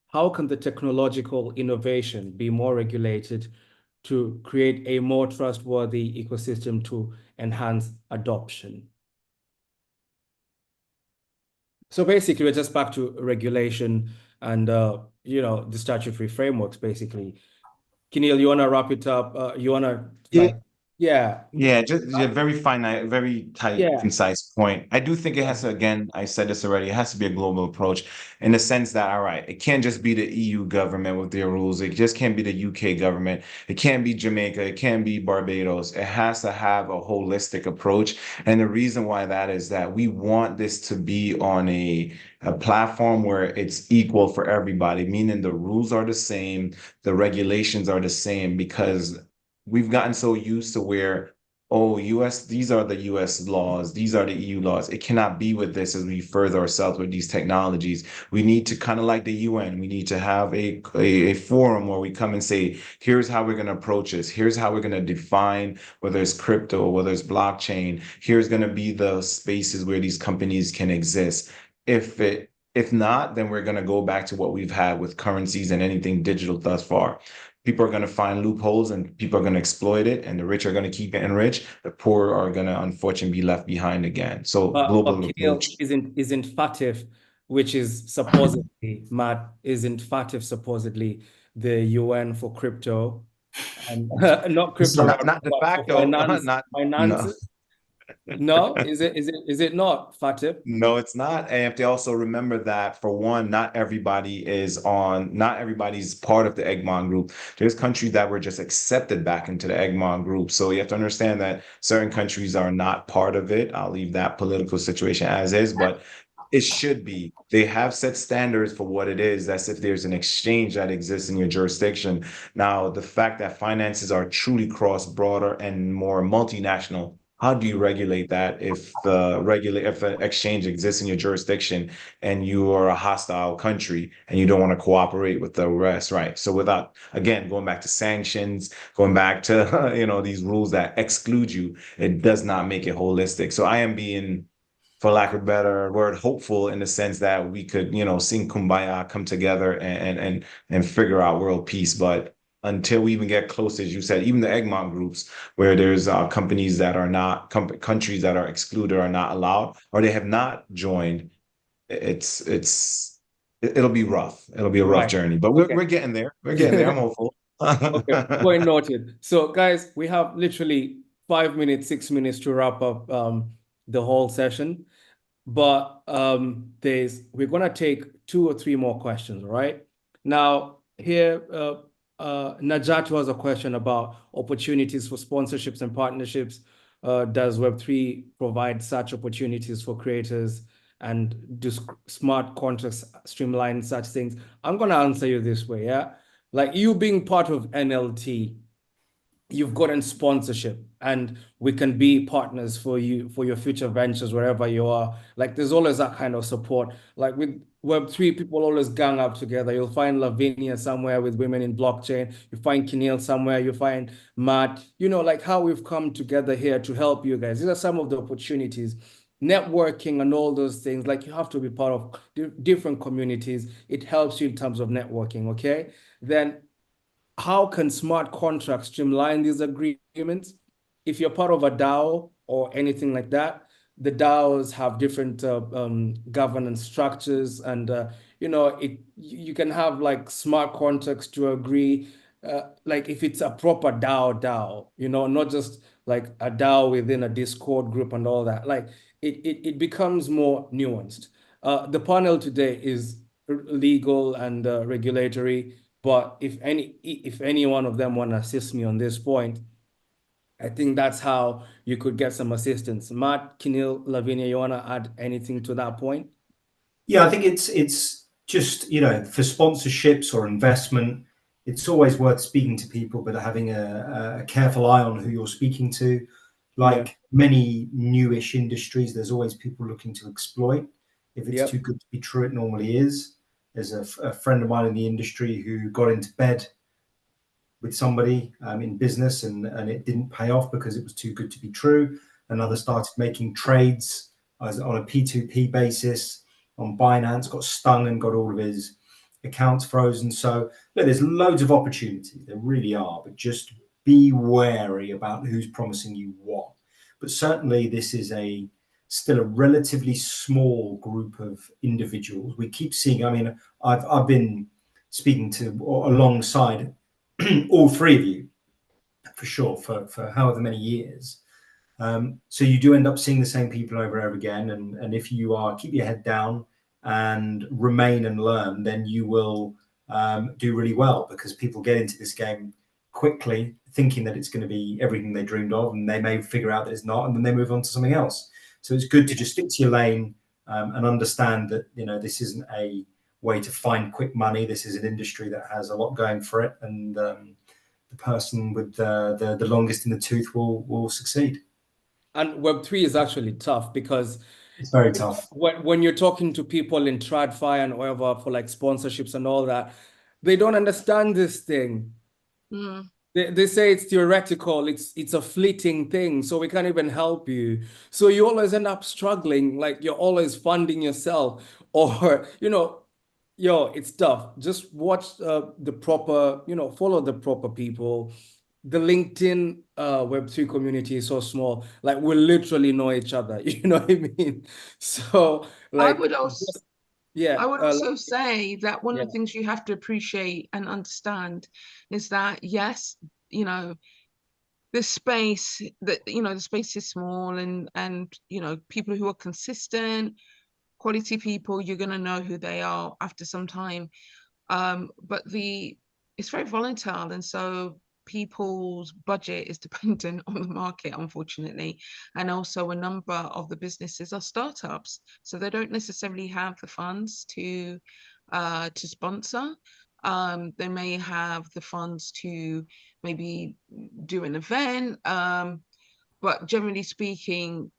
how can the technological innovation be more regulated to create a more trustworthy ecosystem to enhance adoption. So basically, we're just back to regulation and the statutory frameworks, basically. Keneal, you want to wrap it up? You want to yeah. Yeah, just a very finite, very tight, Yeah. concise point. I do think it has to, again, I said this already, it has to be a global approach in the sense that, all right, it can't just be the EU government with their rules. It just can't be the UK government. It can't be Jamaica. It can't be Barbados. It has to have a holistic approach. And the reason why that is that we want this to be on a platform where it's equal for everybody, meaning the rules are the same, the regulations are the same, because we've gotten so used to where, oh, these are the US laws, these are the EU laws. It cannot be with this as we further ourselves with these technologies. We need to, kind of like the UN, we need to have a forum where we come and say, here's how we're going to approach this. Here's how we're going to define whether it's crypto, whether it's blockchain. Here's going to be the spaces where these companies can exist. If not, then we're going to go back to what we've had with currencies and anything digital thus far. People are going to find loopholes and people are going to exploit it, and the rich are going to keep getting rich. The poor are going to unfortunately be left behind again. So global approach. Isn't FATF, which is supposedly the UN for crypto, and not crypto, not de facto, finances. No, is it not FATF? No, it's not. And you have to also remember that, for one, not everybody's part of the Egmont group. There's countries that were just accepted back into the Egmont group. So you have to understand that certain countries are not part of it. I'll leave that political situation as is, but it should be. They have set standards for what it is. That's if there's an exchange that exists in your jurisdiction. Now, the fact that finances are truly cross-border and more multinational, how do you regulate that if an exchange exists in your jurisdiction and you are a hostile country and you don't want to cooperate with the rest, right? So without, again, going back to sanctions, going back to these rules that exclude you, it does not make it holistic. So I am being, for lack of a better word, hopeful in the sense that we could, sing Kumbaya, come together and figure out world peace. But until we even get close, as you said, even the Egmont groups, where there's companies that are not, countries that are excluded or not allowed, or they have not joined, it'll be rough. It'll be a rough journey, but we're getting there. We're getting there. I'm hopeful. Okay, point noted. So guys, we have literally 5 minutes, 6 minutes to wrap up the whole session. But we're gonna take 2 or 3 more questions, right? Now, here, Najat has a question about opportunities for sponsorships and partnerships. Does Web3 provide such opportunities for creators, and do smart contracts streamline such things? I'm gonna answer you this way, yeah? Like, you being part of NLT, you've gotten sponsorship, and we can be partners for you for your future ventures wherever you are. Like, there's always that kind of support. Like with Web3, people always gang up together. You'll find Lavinia somewhere with women in blockchain. You find Keneal somewhere. You find Matt. Like how we've come together here to help you guys. These are some of the opportunities. Networking and all those things. Like, you have to be part of different communities. It helps you in terms of networking. Okay, then how can smart contracts streamline these agreements? If you're part of a DAO or anything like that, the DAOs have different governance structures, and you can have like smart contracts to agree. Like, if it's a proper DAO, not just like a DAO within a Discord group and all that. Like, it becomes more nuanced. The panel today is legal and regulatory. But if any one of them want to assist me on this point, I think that's how you could get some assistance. Matt, Keneal, Lavinia, you want to add anything to that point? Yeah, I think it's just, for sponsorships or investment, it's always worth speaking to people, but having a careful eye on who you're speaking to. Like many newish industries, there's always people looking to exploit. If it's too good to be true, it normally is. There's a friend of mine in the industry who got into bed with somebody in business, and it didn't pay off because it was too good to be true. Another started making trades on a P2P basis on Binance, got stung and got all of his accounts frozen. So there's loads of opportunity. There really are, but just be wary about who's promising you what. But certainly, this is still a relatively small group of individuals. We keep seeing. I mean, I've been speaking to or alongside all three of you for sure for however many years. So you do end up seeing the same people over and over again. And if you keep your head down and remain and learn, then you will do really well, because people get into this game quickly thinking that it's going to be everything they dreamed of, and they may figure out that it's not, and then they move on to something else. So it's good to just stick to your lane and understand that, this isn't a way to find quick money. This is an industry that has a lot going for it, and the person with the longest in the tooth will succeed. And Web3 is actually tough because it's very tough. When you're talking to people in TradFi and whatever for like sponsorships and all that, they don't understand this thing. Mm. They say it's theoretical, it's a fleeting thing, so we can't even help you. So you always end up struggling, like you're always funding yourself, or it's tough. Just watch the proper, follow the proper people. The LinkedIn Web3 community is so small, like we literally know each other, you know what I mean? So like I would also say that one of the things you have to appreciate and understand is that, yes, the space is small, and people who are consistent, quality people, you're going to know who they are after some time. But it's very volatile, and so people's budget is dependent on the market, unfortunately. And also a number of the businesses are startups, so they don't necessarily have the funds to sponsor. They may have the funds to maybe do an event, but generally speaking,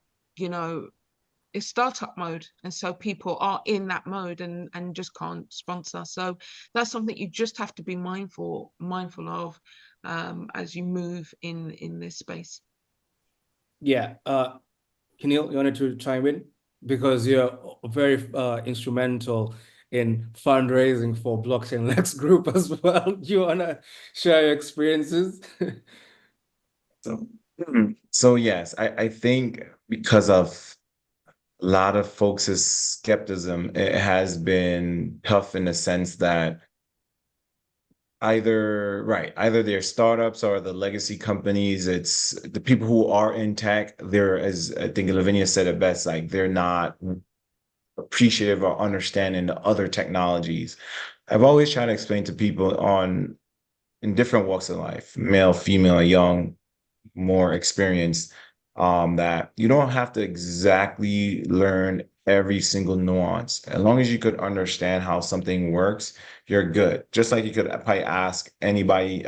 it's startup mode, and so people are in that mode and just can't sponsor. So that's something you just have to be mindful of as you move in this space. Yeah. Keneal, you wanted to chime in? Because you're very instrumental in fundraising for Blockchain Lex Group as well. Do you want to share your experiences? So yes, I think because of a lot of folks' skepticism, it has been tough in the sense that either they're startups or the legacy companies. It's the people who are in tech, they're, as I think Lavinia said it best, like they're not appreciative or understanding the other technologies. I've always tried to explain to people in different walks of life, male, female, young, more experienced, that you don't have to exactly learn every single nuance. As long as you could understand how something works, you're good. Just like you could probably ask anybody,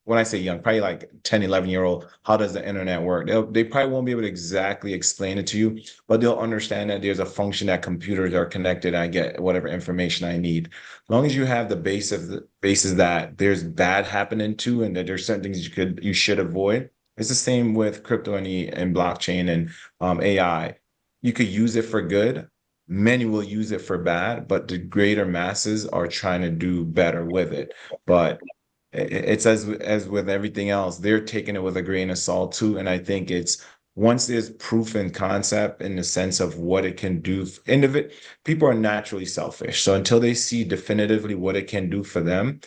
when I say young, probably like 10, 11-year-old, how does the internet work? They probably won't be able to exactly explain it to you, but they'll understand that there's a function that computers are connected. I get whatever information I need. As long as you have the basis that there's bad happening too, and that there's certain things you should avoid. It's the same with crypto and blockchain and AI. You could use it for good. Many will use it for bad, but the greater masses are trying to do better with it. But it's as with everything else, they're taking it with a grain of salt too. And I think it's once there's proof and concept in the sense of what it can do, people are naturally selfish. So until they see definitively what it can do for them,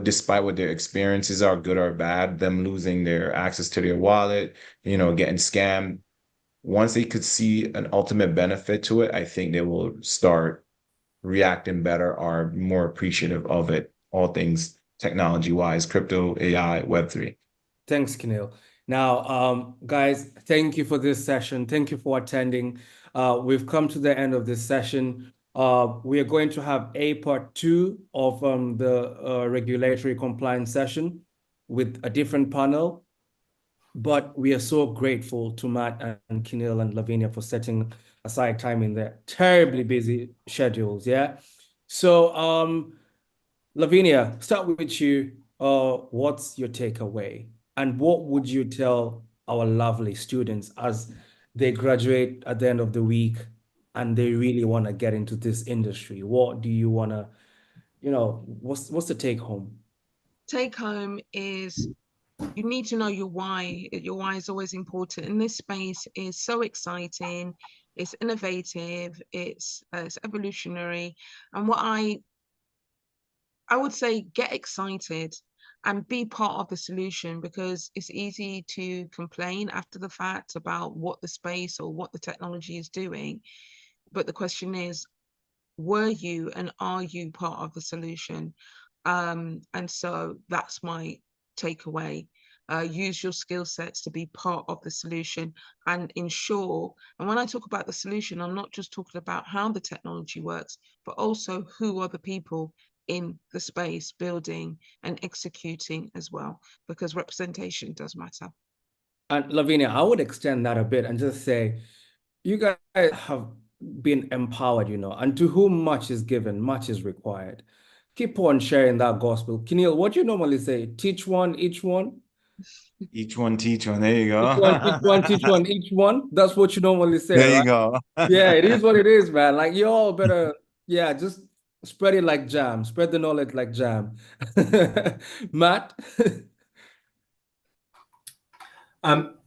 despite what their experiences are, good or bad, them losing their access to their wallet, getting scammed. Once they could see an ultimate benefit to it, I think they will start reacting better or more appreciative of it, all things technology-wise, crypto, AI, Web3. Thanks, Keneal. Now, guys, thank you for this session. Thank you for attending. We've come to the end of this session. We are going to have a part 2 of the regulatory compliance session with a different panel. But we are so grateful to Matt and Keneal and Lavinia for setting aside time in their terribly busy schedules. Yeah. So, Lavinia, start with you. What's your takeaway? And what would you tell our lovely students as they graduate at the end of the week and they really want to get into this industry? What do you want to, what's the take home? Take home is you need to know your why. Your why is always important. And this space is so exciting. It's innovative. It's evolutionary. And what I would say, get excited and be part of the solution, because it's easy to complain after the fact about what the space or what the technology is doing. But the question is, were you and are you part of the solution? And so that's my takeaway. Use your skill sets to be part of the solution and ensure. And when I talk about the solution, I'm not just talking about how the technology works, but also who are the people in the space building and executing as well, because representation does matter. And Lavinia, I would extend that a bit and just say, you guys have been empowered, and to whom much is given, much is required. Keep on sharing that gospel. Keneal, what do you normally say? Teach one, each one? Each one teach one. There you go. Each one, teach one, teach one, each one. That's what you normally say, There right? you go. Yeah, it is what it is, man. Like, you all better, yeah, just spread it like jam. Spread the knowledge like jam. Matt?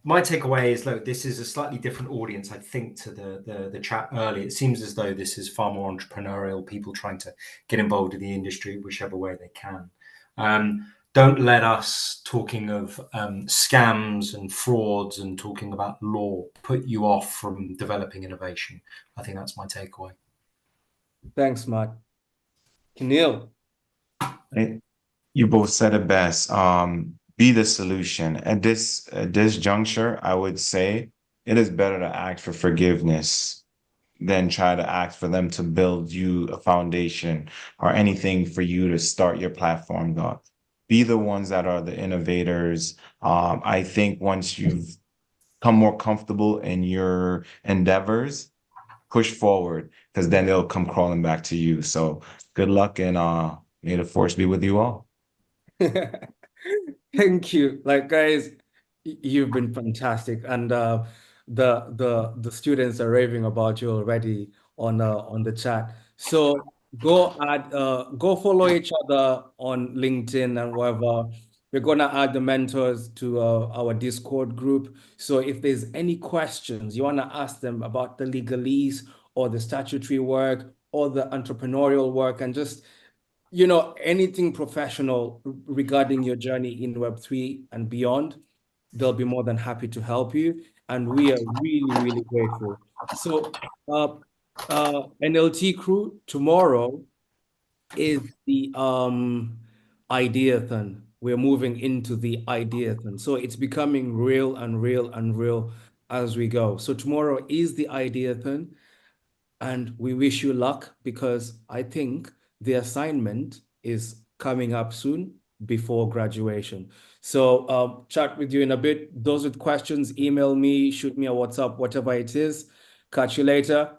My takeaway is, look, this is a slightly different audience, I think, to the chat earlier. It seems as though this is far more entrepreneurial, people trying to get involved in the industry whichever way they can. Don't let us talking of scams and frauds and talking about law put you off from developing innovation. I think that's my takeaway. Thanks, Matt. Keneal? You both said it best. Be the solution. At this juncture, I would say it is better to ask for forgiveness than try to ask for them to build you a foundation or anything for you to start your platform on. Be the ones that are the innovators. I think once you've come more comfortable in your endeavors, push forward, because then they'll come crawling back to you. So good luck, and may the force be with you all. Thank you. Like, guys, you've been fantastic, and the students are raving about you already on the chat. So go follow each other on LinkedIn and wherever. We're gonna add the mentors to our Discord group. So if there's any questions you wanna ask them about the legalese or the statutory work or the entrepreneurial work, and just anything professional regarding your journey in Web3 and beyond, they'll be more than happy to help you. And we are really, really grateful. So, NLT crew, tomorrow is the Ideathon. We're moving into the Ideathon. So it's becoming real and real and real as we go. So tomorrow is the Ideathon. And we wish you luck, because I think the assignment is coming up soon before graduation. So chat with you in a bit. Those with questions, email me, shoot me a WhatsApp, whatever it is. Catch you later.